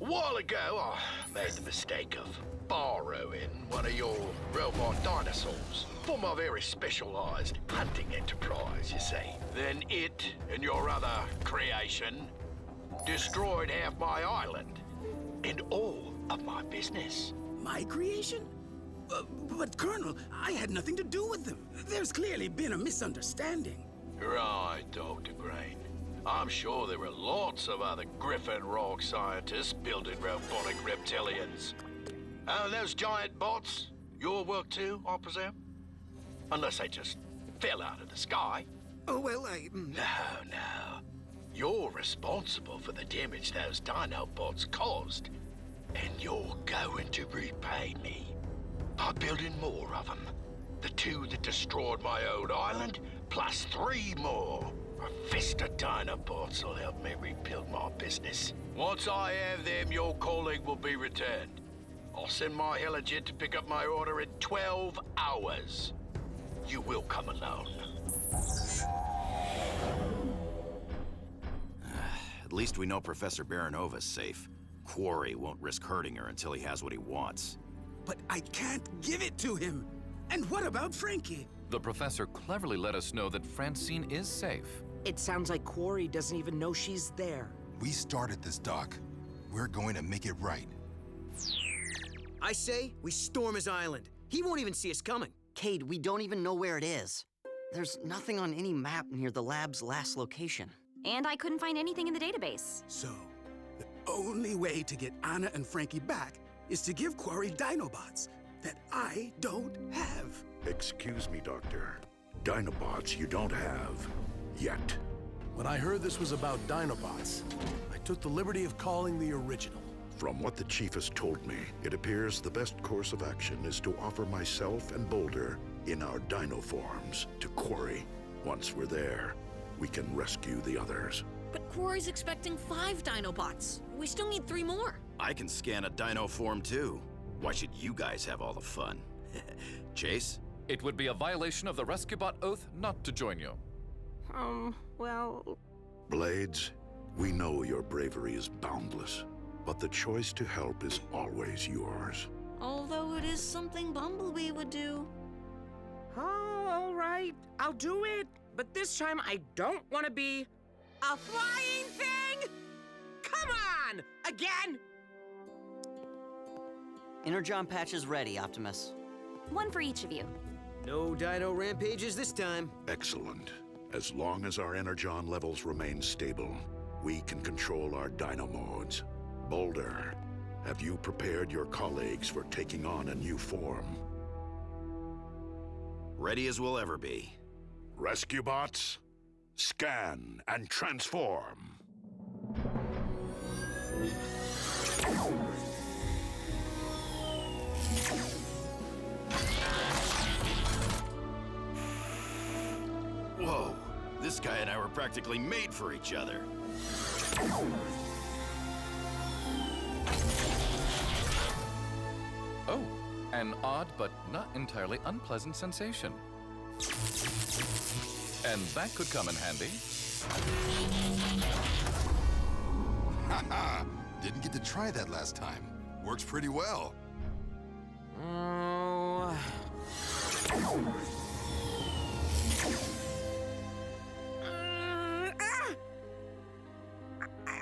A while ago, I made the mistake of borrowing one of your robot dinosaurs for my very specialized hunting enterprise, you see. Then it and your other creation destroyed half my island and all of my business. My creation? But, Colonel, I had nothing to do with them. There's clearly been a misunderstanding. Right, Dr. Grain. I'm sure there are lots of other Griffin Rock scientists building robotic reptilians. And those giant bots, your work too, I presume? Unless they just fell out of the sky. Oh, well, No. You're responsible for the damage those dino bots caused. And you're going to repay me by building more of them. The 2 that destroyed my old island, plus 3 more. A fist of Dinobots will help me rebuild my business. Once I have them, your colleague will be returned. I'll send my Helligen to pick up my order in 12 hours. You will come alone. At least we know Professor Baranova's safe. Quarry won't risk hurting her until he has what he wants. But I can't give it to him. And what about Frankie? The professor cleverly let us know that Francine is safe. It sounds like Quarry doesn't even know she's there. We started this, Doc. We're going to make it right. I say we storm his island. He won't even see us coming. Cade, we don't even know where it is. There's nothing on any map near the lab's last location. And I couldn't find anything in the database. So, the only way to get Anna and Frankie back is to give Quarry Dinobots that I don't have. Excuse me, Doctor. Dinobots you don't have. Yet. When I heard this was about Dinobots, I took the liberty of calling the original. From what the Chief has told me, it appears the best course of action is to offer myself and Boulder in our dino forms to Quarry. Once we're there, we can rescue the others. But Quarry's expecting 5 Dinobots. We still need 3 more. I can scan a dino form too. Why should you guys have all the fun? Chase? It would be a violation of the Rescubot oath not to join you. Well... Blades, we know your bravery is boundless, but the choice to help is always yours. Although it is something Bumblebee would do. Oh, all right. I'll do it. But this time I don't want to be a flying thing! Come on! Again! Energon patch is ready, Optimus. One for each of you. No dino rampages this time. Excellent. As long as our Energon levels remain stable, we can control our dino modes. Boulder, have you prepared your colleagues for taking on a new form? Ready as we'll ever be. Rescue bots, scan and transform. Whoa, this guy and I were practically made for each other. Oh, an odd but not entirely unpleasant sensation. And that could come in handy. Haha! Didn't get to try that last time. Works pretty well.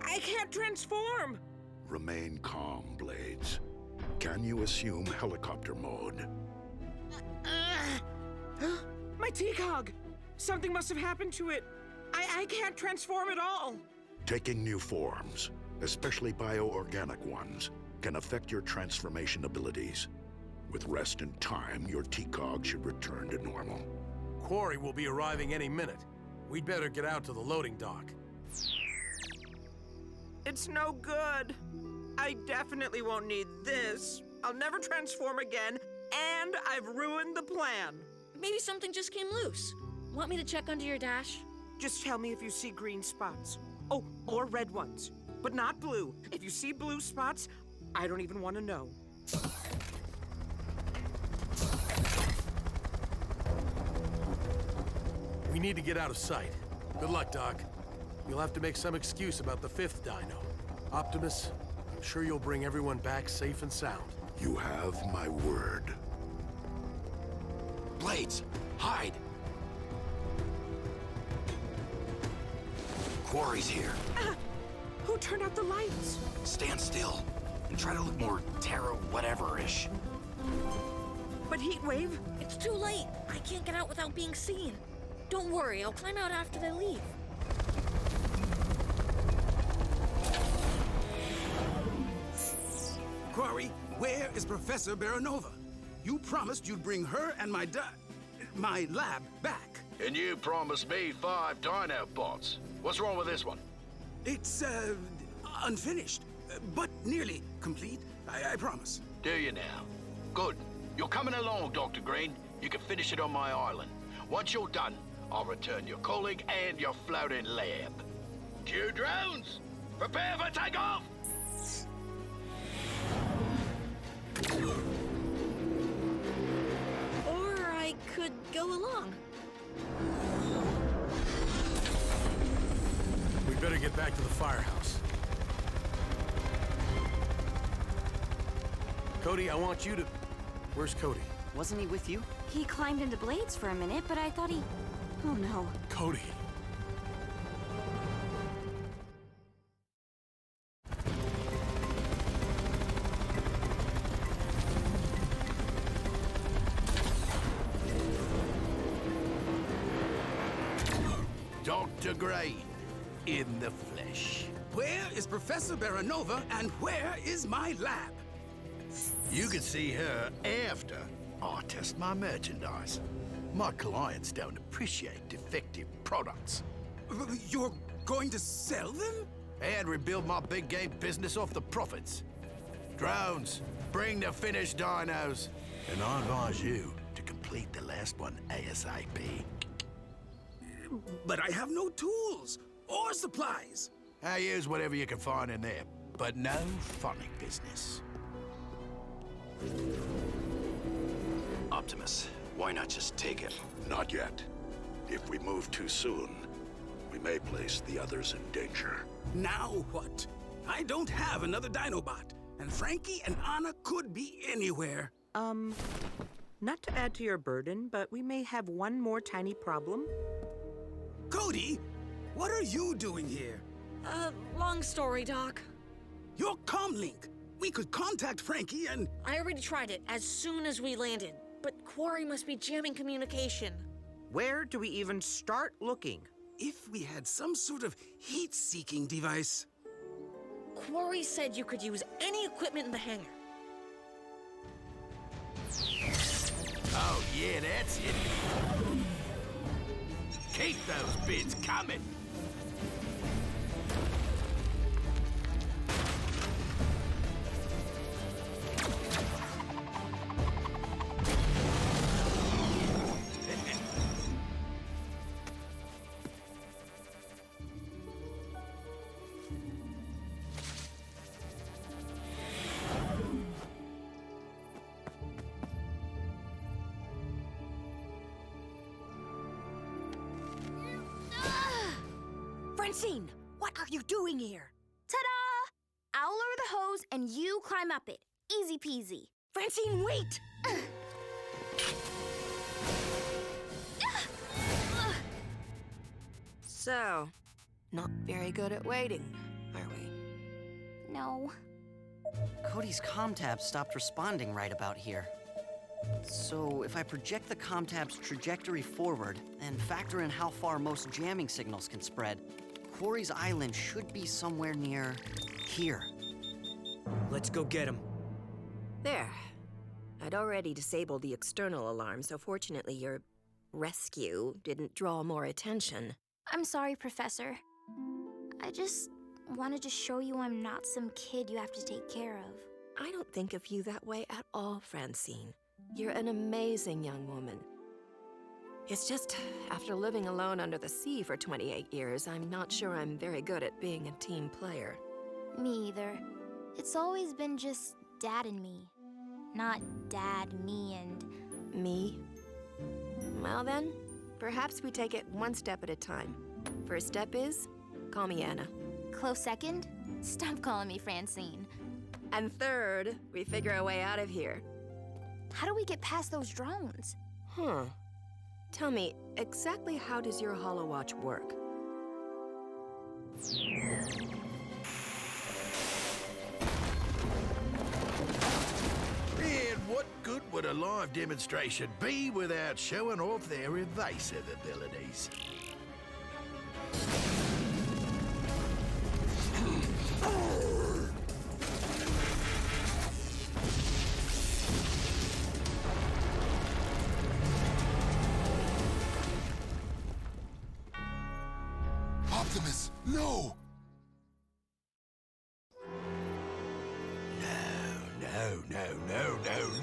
I can't transform! Remain calm, Blades. Can you assume helicopter mode? My T-Cog! Something must have happened to it. I can't transform at all. Taking new forms, especially bioorganic ones, can affect your transformation abilities. With rest and time, your T-Cog should return to normal. Quarry will be arriving any minute. We'd better get out to the loading dock. It's no good. I definitely won't need this. I'll never transform again, and I've ruined the plan. Maybe something just came loose. Want me to check under your dash? Just tell me if you see green spots. Oh, or red ones, but not blue. If you see blue spots, I don't even want to know. We need to get out of sight. Good luck, Doc. You'll have to make some excuse about the 5th dino. Optimus, I'm sure you'll bring everyone back safe and sound. You have my word. Blades, hide! Quarry's here. Who turned out the lights? Stand still and try to look more Terra whatever-ish. But Heatwave? It's too late. I can't get out without being seen. Don't worry, I'll climb out after they leave. Quarry, where is Professor Baranova? You promised you'd bring her and my lab back. And you promised me 5 Dinobots. What's wrong with this one? It's, unfinished, but nearly complete, I promise. Do you now? Good. You're coming along, Dr. Green. You can finish it on my island. Once you're done, I'll return your colleague and your floating lab. Cue drones! Prepare for takeoff! Or I could go along. We better get back to the firehouse. Cody, I want you to... Where's Cody? Wasn't he with you? He climbed into Blades for a minute, but I thought he... Oh no. Cody. Dr. Gray, in the flesh. Where is Professor Baranova and where is my lab? You can see her after I test my merchandise. My clients don't appreciate defective products. You're going to sell them? And rebuild my big game business off the profits. Drones, bring the finished dinos. And I advise you to complete the last one ASAP. But I have no tools or supplies. I use whatever you can find in there, but no funny business. Optimus, why not just take it? Not yet. If we move too soon, we may place the others in danger. Now what? I don't have another Dinobot, and Frankie and Anna could be anywhere. Not to add to your burden, but we may have one more tiny problem. Cody, what are you doing here? Long story, Doc. Your comlink. We could contact Frankie and... I already tried it as soon as we landed, but Quarry must be jamming communication. Where do we even start looking? If we had some sort of heat-seeking device... Quarry said you could use any equipment in the hangar. Oh yeah, that's it. Keep those bids coming. Francine, what are you doing here? Ta-da! I'll lower the hose and you climb up it. Easy peasy. Francine, wait! So, not very good at waiting, are we? No. Cody's comm tab stopped responding right about here. So, if I project the comm tab's trajectory forward and factor in how far most jamming signals can spread, Quarry's island should be somewhere near here. Let's go get him. There. I'd already disabled the external alarm, so fortunately your rescue didn't draw more attention. I'm sorry, Professor. I just wanted to show you I'm not some kid you have to take care of. I don't think of you that way at all, Francine. You're an amazing young woman. It's just, after living alone under the sea for 28 years, I'm not sure I'm very good at being a team player. Me either. It's always been just Dad and me. Not Dad, me, and... Me? Well then, perhaps we take it one step at a time. First step is, call me Anna. Close second, stop calling me Francine. And third, we figure a way out of here. How do we get past those drones? Huh. Tell me, exactly how does your holowatch work? And what good would a live demonstration be without showing off their evasive abilities? Optimus, no!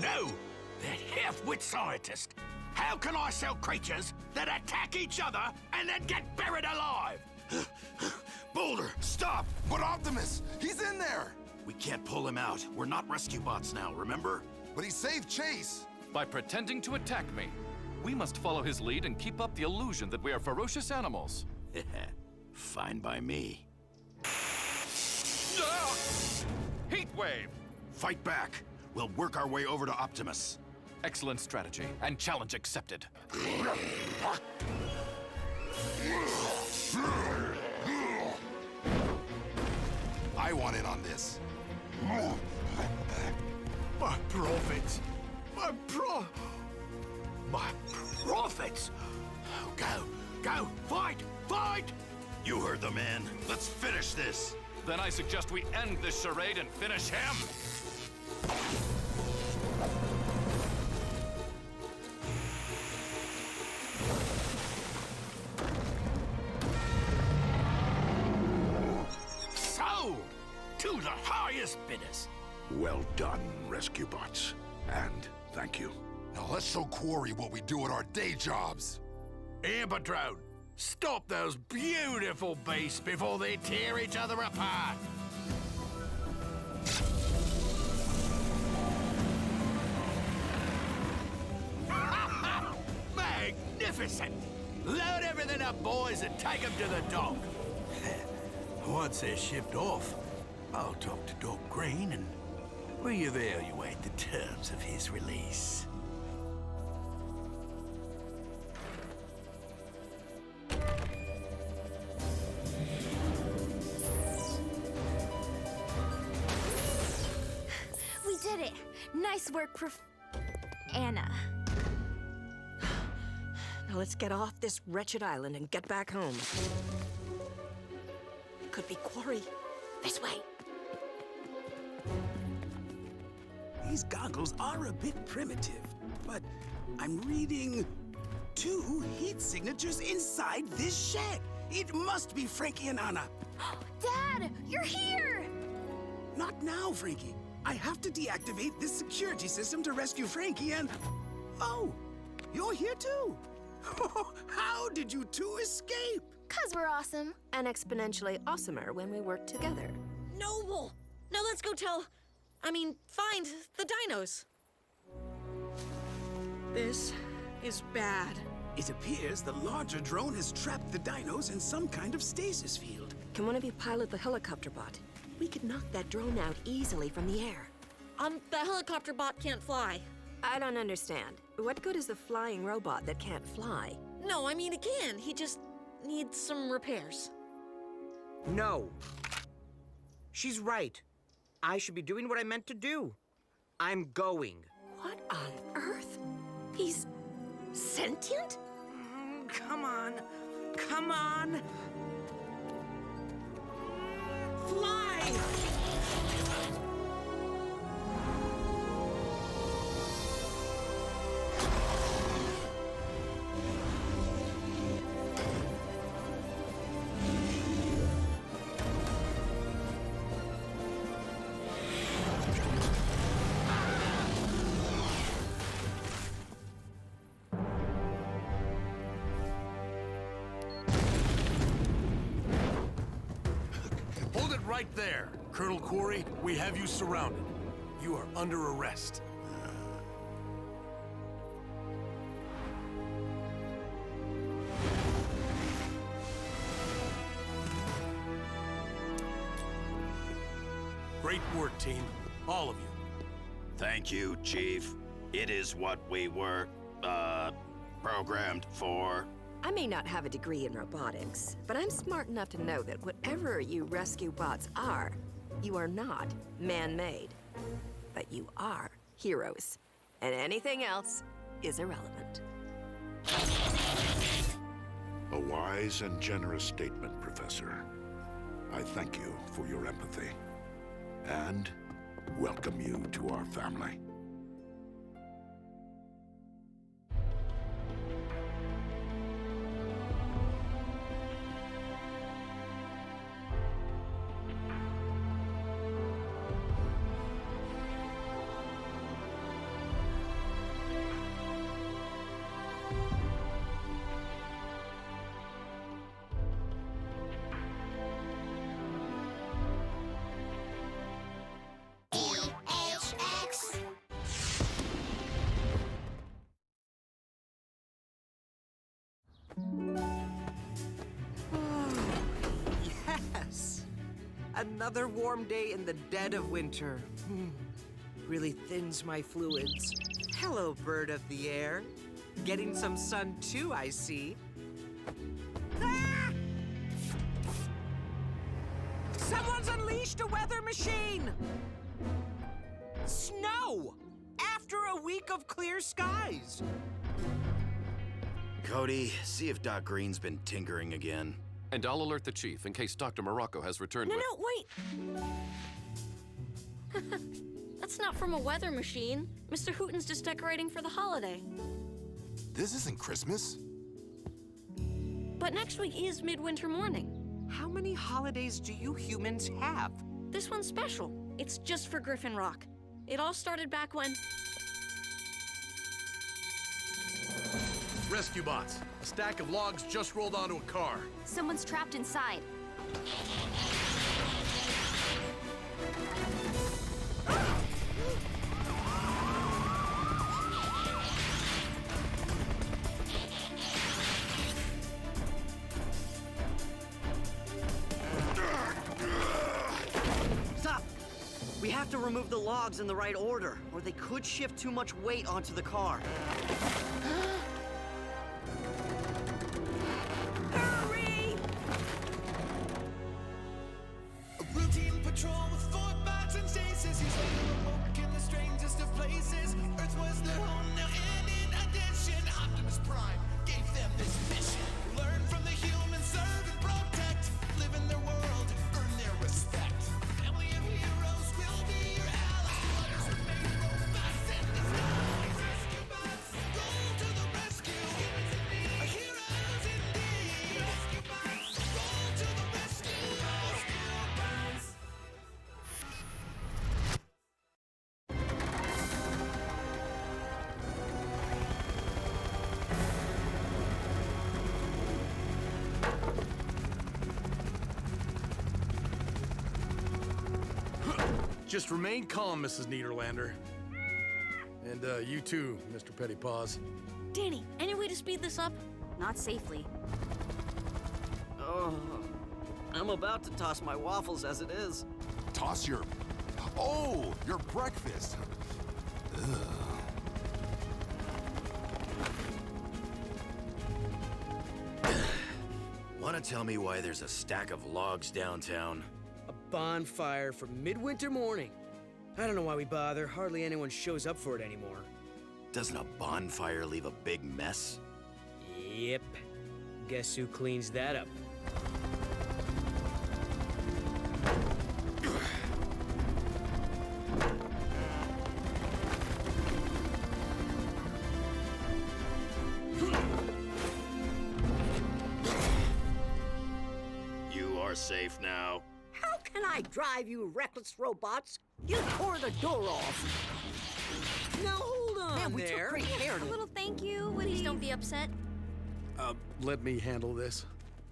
No. That half-wit scientist How can I sell creatures that attack each other and then get buried alive? Boulder, stop! But Optimus, he's in there! We can't pull him out. We're not rescue bots now, remember? But he saved Chase! By pretending to attack me. We must follow his lead and keep up the illusion that we are ferocious animals. Fine by me. Heat wave! Fight back. We'll work our way over to Optimus. Excellent strategy, and challenge accepted. I want in on this. My profits! My profits! Go! Go! Fight! Fight! You heard the man. Let's finish this. Then I suggest we end this charade and finish him! So, to the highest bidders. Well done, rescue bots. And thank you. Now let's show Quarry what we do at our day jobs. Amber Drone, stop those beautiful beasts before they tear each other apart. Magnificent! Load everything up, boys, and take them to the dock. Once they're shipped off, I'll talk to Doc Green and reevaluate the terms of his release. We did it! Nice work, Anna. Now let's get off this wretched island and get back home. Could be Quarry. This way. These goggles are a bit primitive, but I'm reading 2 heat signatures inside this shed. It must be Frankie and Anna. Dad, you're here! Not now, Frankie. I have to deactivate this security system to rescue Frankie and... Oh, you're here too. How did you two escape? 'Cause we're awesome. And exponentially awesomer when we work together. Noble! Now let's go find the dinos. This is bad. It appears the larger drone has trapped the dinos in some kind of stasis field. Can one of you pilot the helicopter bot? We could knock that drone out easily from the air. The helicopter bot can't fly. I don't understand. What good is a flying robot that can't fly? No, I mean it can. He just needs some repairs. No. She's right. I should be doing what I meant to do. I'm going. What on earth? He's sentient? Come on. Come on. Fly! Hold it right there. Colonel Quarry, we have you surrounded. You are under arrest. Great work, team. All of you. Thank you, Chief. It is what we were, programmed for. I may not have a degree in robotics, but I'm smart enough to know that whatever you rescue bots are, you are not man-made. But you are heroes. And anything else is irrelevant. A wise and generous statement, Professor. I thank you for your empathy. And welcome you to our family. Another warm day in the dead of winter. Really thins my fluids. Hello, bird of the air. Getting some sun too, I see. Ah! Someone's unleashed a weather machine! Snow! After a week of clear skies! Cody, see if Doc Green's been tinkering again. And I'll alert the chief in case Dr. Morocco has returned No, with... no, wait! That's not from a weather machine. Mr. Hooten's just decorating for the holiday. This isn't Christmas. But next week is Midwinter Morning. How many holidays do you humans have? This one's special. It's just for Griffin Rock. It all started back when... Rescue bots. A stack of logs just rolled onto a car. Someone's trapped inside. Stop! We have to remove the logs in the right order, or they could shift too much weight onto the car. Hurry! A routine patrol with 4 bots and stasis. He's later awoke in the strangest of places. Earth was their home now, and in addition, Optimus Prime gave them this mission. Learn from the humans, serve and protect. Live in their world, earn their respect. Family of heroes will be your allies. Others remain robots in disguise. Rescue bots, go to the rescue. Heroes indeed. Rescue bots, roll to the rescue. Rescue bots. Just remain calm, Mrs. Niederlander. And you too, Mr. Pettypaws. Danny, any way to speed this up? Not safely. Oh, I'm about to toss my waffles as it is. Toss your... Oh, your breakfast. Ugh. Want to tell me why there's a stack of logs downtown? A bonfire for Midwinter Morning. I don't know why we bother. Hardly anyone shows up for it anymore. Doesn't a bonfire leave a big mess? Yep. Guess who cleans that up? You are safe now. How can I drive, you reckless robots? You tore the door off. Now hold on Man, we there. took great care A to... little thank you. Please don't be upset. Let me handle this.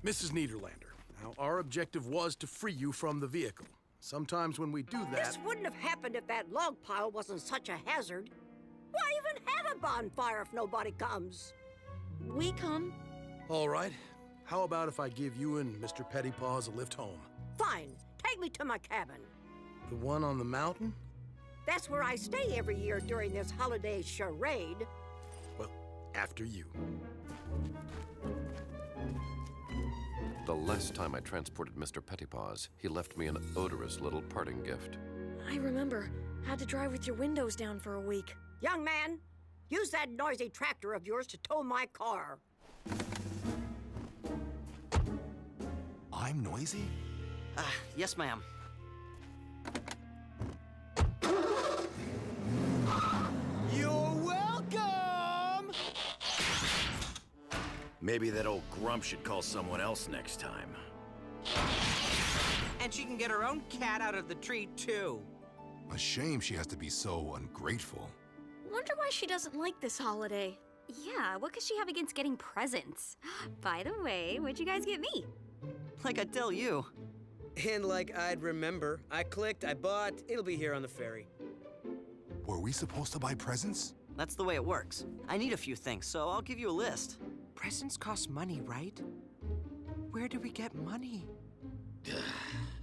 Mrs. Niederlander, now our objective was to free you from the vehicle. Sometimes when we do that... This wouldn't have happened if that log pile wasn't such a hazard. Why even have a bonfire if nobody comes? We come. All right. How about if I give you and Mr. Pettypaws a lift home? Fine. Take me to my cabin. The one on the mountain? That's where I stay every year during this holiday charade. Well, after you. The last time I transported Mr. Pettypaws, he left me an odorous little parting gift. I remember. Had to drive with your windows down for a week. Young man, use that noisy tractor of yours to tow my car. I'm noisy? Yes, ma'am. You're welcome! Maybe that old grump should call someone else next time. And she can get her own cat out of the tree, too. A shame she has to be so ungrateful. Wonder why she doesn't like this holiday. Yeah, what could she have against getting presents? By the way, what'd you guys get me? Like I tell you. And like I'd remember, I clicked, I bought, it'll be here on the ferry. Were we supposed to buy presents? That's the way it works. I need a few things, so I'll give you a list. Presents cost money, right? Where do we get money?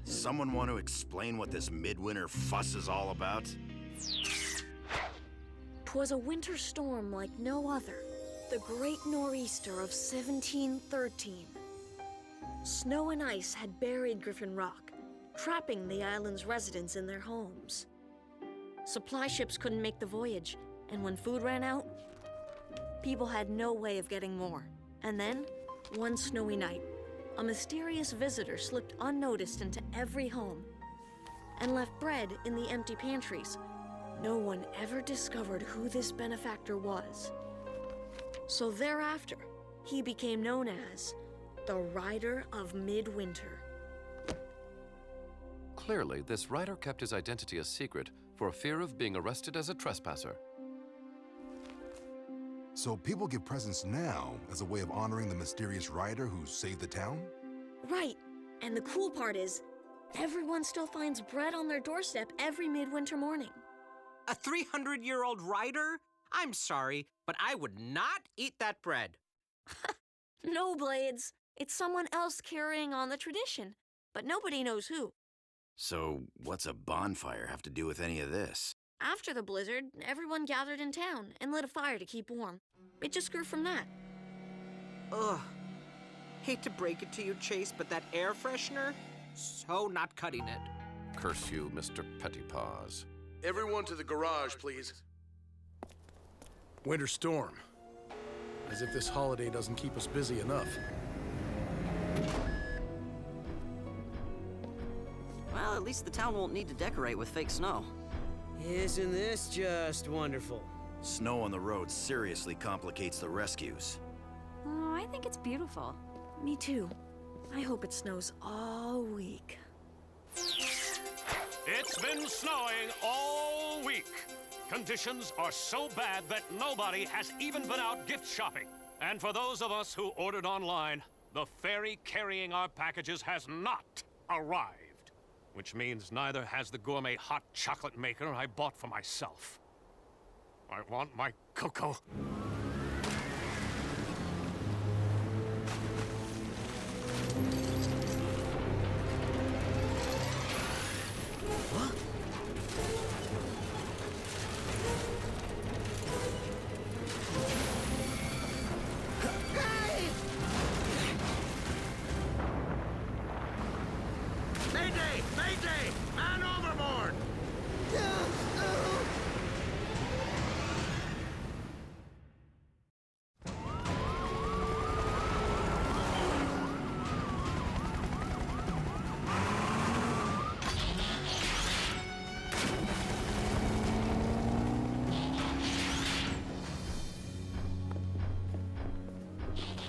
Someone want to explain what this midwinter fuss is all about? 'Twas a winter storm like no other, the Great Nor'easter of 1713. Snow and ice had buried Griffin Rock, trapping the island's residents in their homes. Supply ships couldn't make the voyage, and when food ran out, people had no way of getting more. And then, one snowy night, a mysterious visitor slipped unnoticed into every home and left bread in the empty pantries. No one ever discovered who this benefactor was. So thereafter, he became known as the Rider of Midwinter. Clearly, this rider kept his identity a secret for fear of being arrested as a trespasser. So people give presents now as a way of honoring the mysterious rider who saved the town? Right, and the cool part is, everyone still finds bread on their doorstep every midwinter morning. A 300-year-old rider? I'm sorry, but I would not eat that bread. No, Blades. It's someone else carrying on the tradition, but nobody knows who. So, what's a bonfire have to do with any of this? After the blizzard, everyone gathered in town and lit a fire to keep warm. It just grew from that. Ugh. Hate to break it to you, Chase, but that air freshener? So not cutting it. Curse you, Mr. Pettypaws. Everyone to the garage, please. Winter storm. As if this holiday doesn't keep us busy enough. Well, at least the town won't need to decorate with fake snow. Isn't this just wonderful? Snow on the road seriously complicates the rescues. Oh, I think it's beautiful. Me too. I hope it snows all week. It's been snowing all week. Conditions are so bad that nobody has even been out gift shopping. And for those of us who ordered online, the ferry carrying our packages has not arrived. Which means neither has the gourmet hot chocolate maker I bought for myself. I want my cocoa. Mayday! Mayday! Man overboard!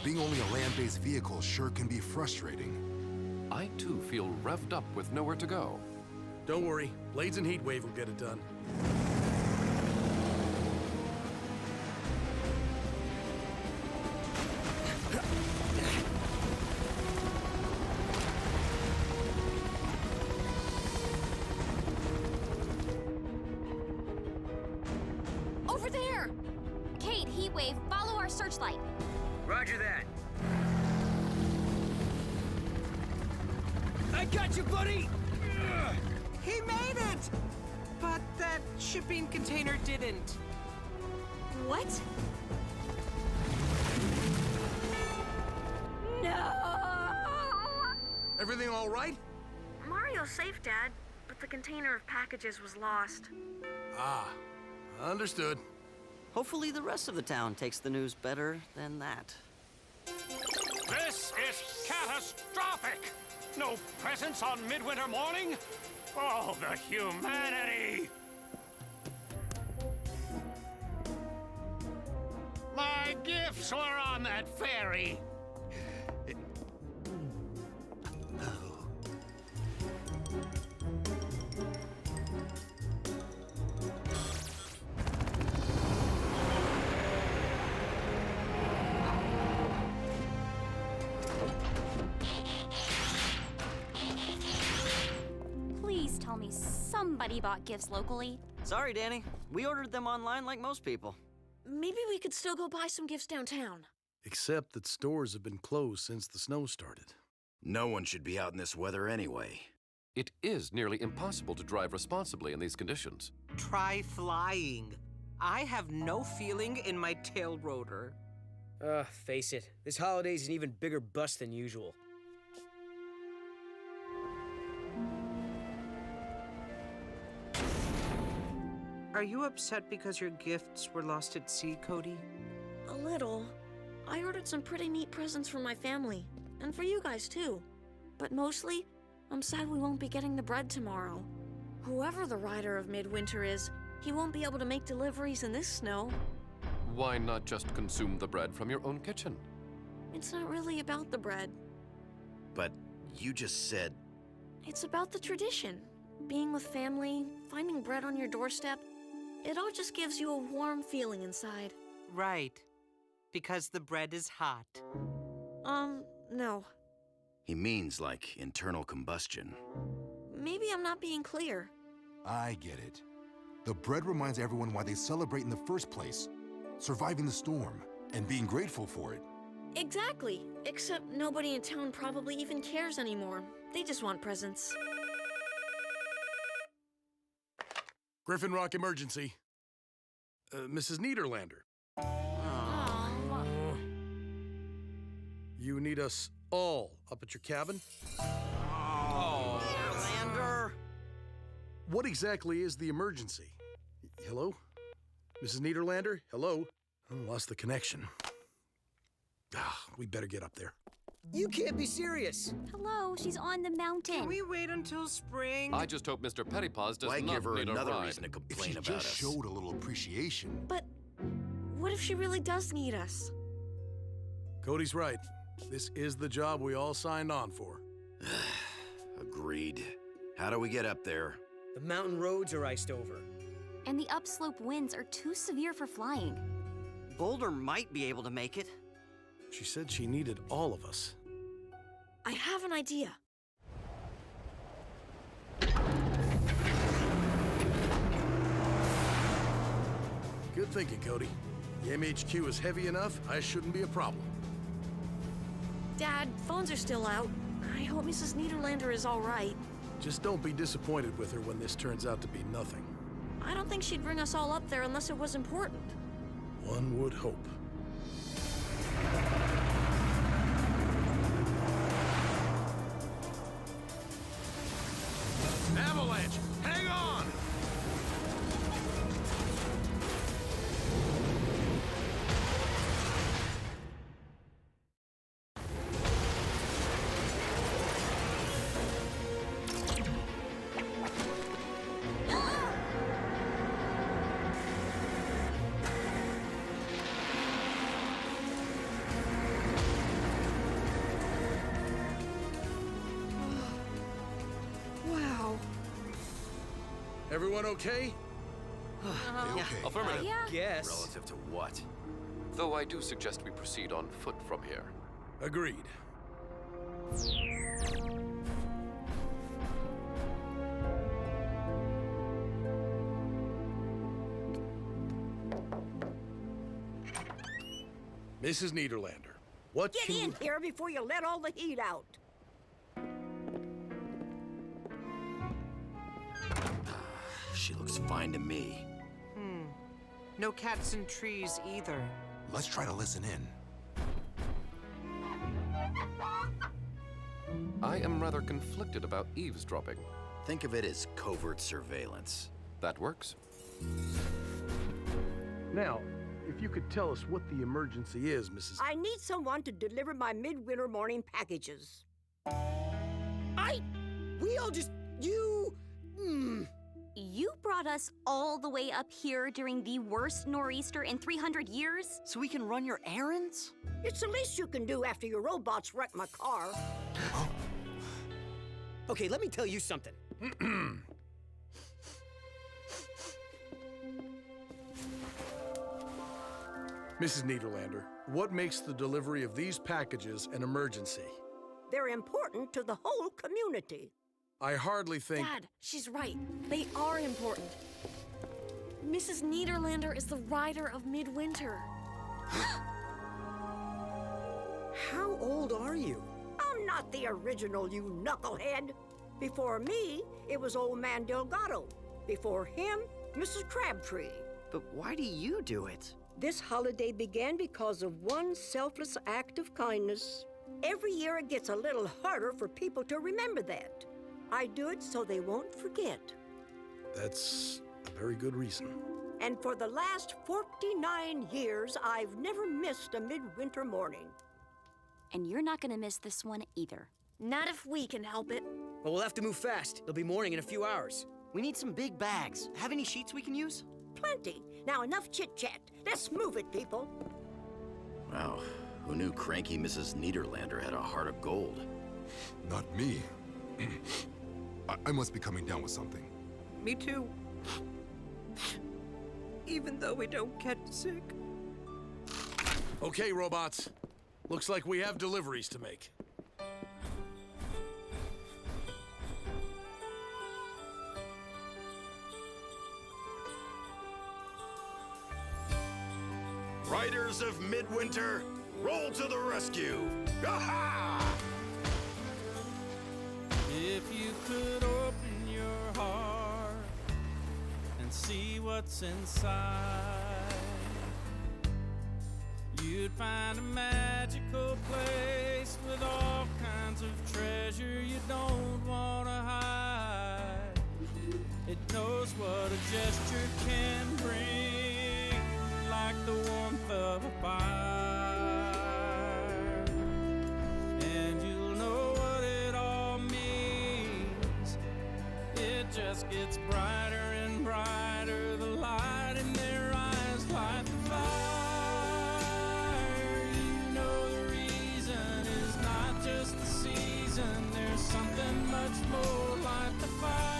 Being only a land-based vehicle sure can be frustrating. I too feel revved up with nowhere to go. Don't worry, Blades and Heatwave will get it done. Over there! Kate, Heatwave, follow our searchlight. Roger that. I got you, buddy! He made it! But that shipping container didn't. What? No! Everything all right? Mario's safe, Dad, but the container of packages was lost. Ah, understood. Hopefully the rest of the town takes the news better than that. This is catastrophic! No presents on midwinter morning? Oh, the humanity! My gifts were on that ferry. Please tell me somebody bought gifts locally. Sorry, Danny. We ordered them online like most people. Maybe we could still go buy some gifts downtown. Except that stores have been closed since the snow started. No one should be out in this weather anyway. It is nearly impossible to drive responsibly in these conditions. Try flying. I have no feeling in my tail rotor. Face it, this holiday's an even bigger bust than usual. Are you upset because your gifts were lost at sea, Cody? A little. I ordered some pretty neat presents for my family, and for you guys too. But mostly, I'm sad we won't be getting the bread tomorrow. Whoever the rider of Midwinter is, he won't be able to make deliveries in this snow. Why not just consume the bread from your own kitchen? It's not really about the bread. But you just said... It's about the tradition. Being with family, finding bread on your doorstep. It all just gives you a warm feeling inside. Right. Because the bread is hot. No. He means like internal combustion. Maybe I'm not being clear. I get it. The bread reminds everyone why they celebrate in the first place. Surviving the storm, and being grateful for it. Exactly. Except nobody in town probably even cares anymore. They just want presents. Griffin Rock emergency. Mrs. Niederlander. You need us all up at your cabin? Oh, Niederlander! What exactly is the emergency? Hello? Mrs. Niederlander? Hello? I lost the connection. We better get up there. You can't be serious. Hello, she's on the mountain. Can we wait until spring? I just hope Mr. Pettypaws does Why not give her need another a ride. reason to If complain she about just us? showed a little appreciation. But what if she really does need us? Cody's right. This is the job we all signed on for. Agreed. How do we get up there? The mountain roads are iced over. And the upslope winds are too severe for flying. Boulder might be able to make it. She said she needed all of us. I have an idea. Good thinking, Cody. The MHQ is heavy enough, I shouldn't be a problem. Dad, phones are still out. I hope Mrs. Niederlander is all right. Just don't be disappointed with her when this turns out to be nothing. I don't think she'd bring us all up there unless it was important. One would hope. Avalanche! Hang on! Wow. Everyone okay? Okay. Affirmative. Yeah. Yes. Relative to what? Though I do suggest we proceed on foot from here. Agreed. Mrs. Niederlander, what Get can in we... here before you let all the heat out. She looks fine to me. No cats in trees either. Let's try to listen in. I am rather conflicted about eavesdropping. Think of it as covert surveillance. That works. Now, if you could tell us what the emergency is, Mrs. I need someone to deliver my midwinter morning packages. We all just... You brought us all the way up here during the worst nor'easter in 300 years? So we can run your errands? It's the least you can do after your robots wrecked my car. Okay, let me tell you something. Mrs. Niederlander, what makes the delivery of these packages an emergency? They're important to the whole community. I hardly think... Dad, she's right. They are important. Mrs. Niederlander is the rider of Midwinter. How old are you? I'm not the original, you knucklehead. Before me, it was Old Man Delgado. Before him, Mrs. Crabtree. But why do you do it? This holiday began because of one selfless act of kindness. Every year it gets a little harder for people to remember that. I do it so they won't forget. That's a very good reason. And for the last 49 years, I've never missed a midwinter morning. And you're not gonna miss this one either. Not if we can help it. But we'll have to move fast. It'll be morning in a few hours. We need some big bags. Have any sheets we can use? Plenty. Now enough chit-chat. Let's move it, people. Wow, who knew cranky Mrs. Niederlander had a heart of gold? Not me. I must be coming down with something. Me too. Even though we don't get sick. Okay, robots. Looks like we have deliveries to make. Riders of Midwinter, roll to the rescue! Aha! If you could open your heart and see what's inside, you'd find a magical place with all kinds of treasure you don't want to hide. It knows what a gesture can bring, like the warmth of a fire. And you'll know what it all means. It just gets brighter and brighter. The light in their eyes light the fire. You know the reason is not just the season. There's something much more like the fire.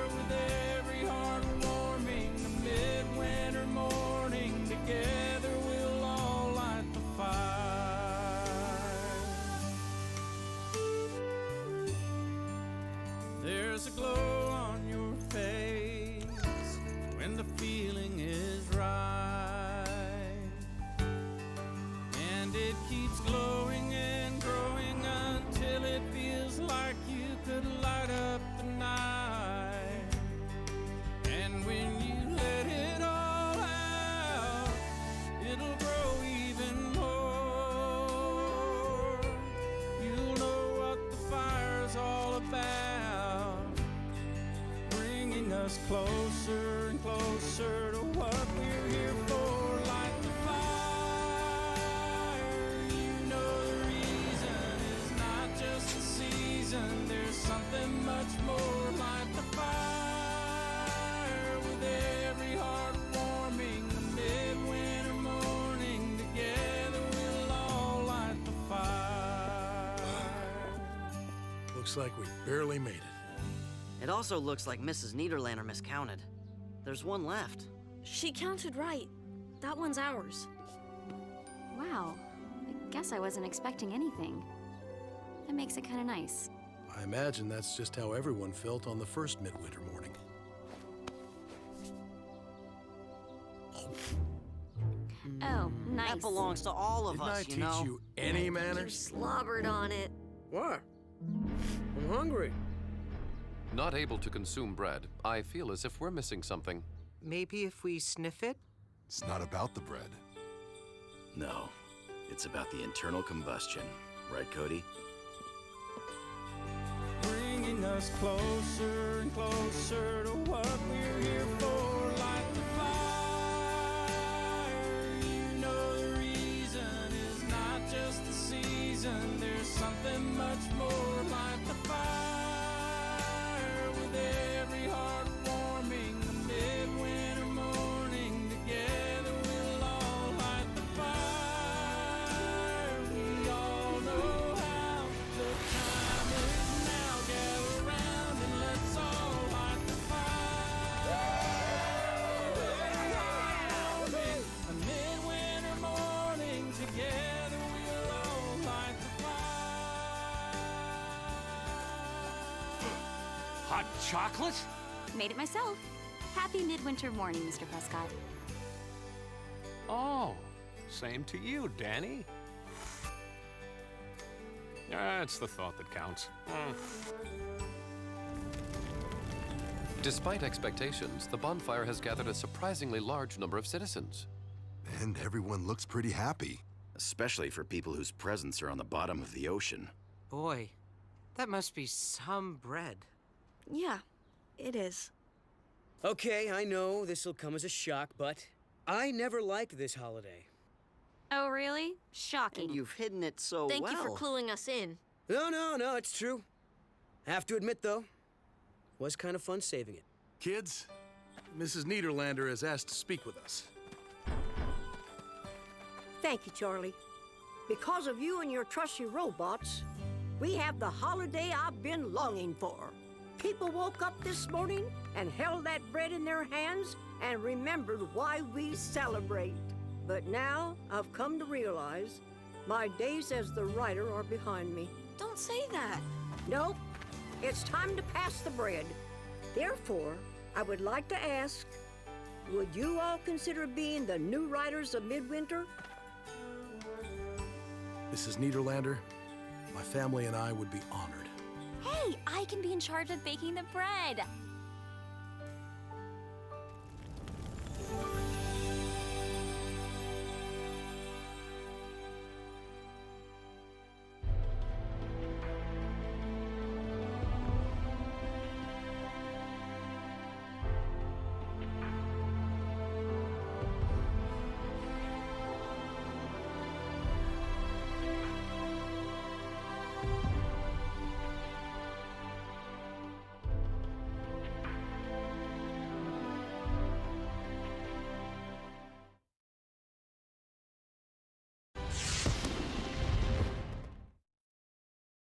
With every heart warming, the midwinter morning, together we'll all light the fire. There's a glow on your face when the feeling is right, and it keeps glowing and growing until it feels like you could light up the night. And when you let it all out, it'll grow even more. You'll know what the fire's all about, bringing us closer and closer to what we're here for. Light the fire. You know the reason is not just the season. There's something much more. Light the fire. With every heart warming, the midwinter morning, together we'll all light the fire. Looks like we barely made it. It also looks like Mrs. Niederlander miscounted. There's one left. She counted right. That one's ours. Wow. I guess I wasn't expecting anything. That makes it kind of nice. I imagine that's just how everyone felt on the first midwinter morning. Oh, nice. That belongs to all of Didn't us, I you know. teach you any You manners? slobbered on it. What? I'm hungry. Not able to consume bread, I feel as if we're missing something. Maybe if we sniff it? It's not about the bread. No, it's about the internal combustion. Right, Cody? Bringing us closer and closer to what we're here for. Light the fire. You know the reason is not just the season. There's something much more. Light the fire. With every heart warming, the midwinter morning, together we'll all light the fire. We all know how the time is now. Gather round and let's all light the fire. A midwinter morning, together we'll all light the fire. Hot chocolate? Made it myself. Happy midwinter morning, Mr. Prescott. Oh, same to you, Danny. It's the thought that counts. Despite expectations, the bonfire has gathered a surprisingly large number of citizens. And everyone looks pretty happy. Especially for people whose presents are on the bottom of the ocean. Boy, that must be some bread. Yeah, it is. Okay, I know this'll come as a shock, but I never liked this holiday. Oh, really? Shocking. And you've hidden it so Thank well. you for cluing us in. No, it's true. Have to admit, though, was kind of fun saving it. Kids, Mrs. Niederlander has asked to speak with us. Thank you, Charlie. Because of you and your trusty robots, we have the holiday I've been longing for. People woke up this morning and held that bread in their hands and remembered why we celebrate. But now I've come to realize my days as the writer are behind me. Don't say that. Nope. It's time to pass the bread. Therefore, I would like to ask, would you all consider being the new writers of Midwinter? Mrs. Niederlander, my family and I would be honored. Hey, I can be in charge of baking the bread.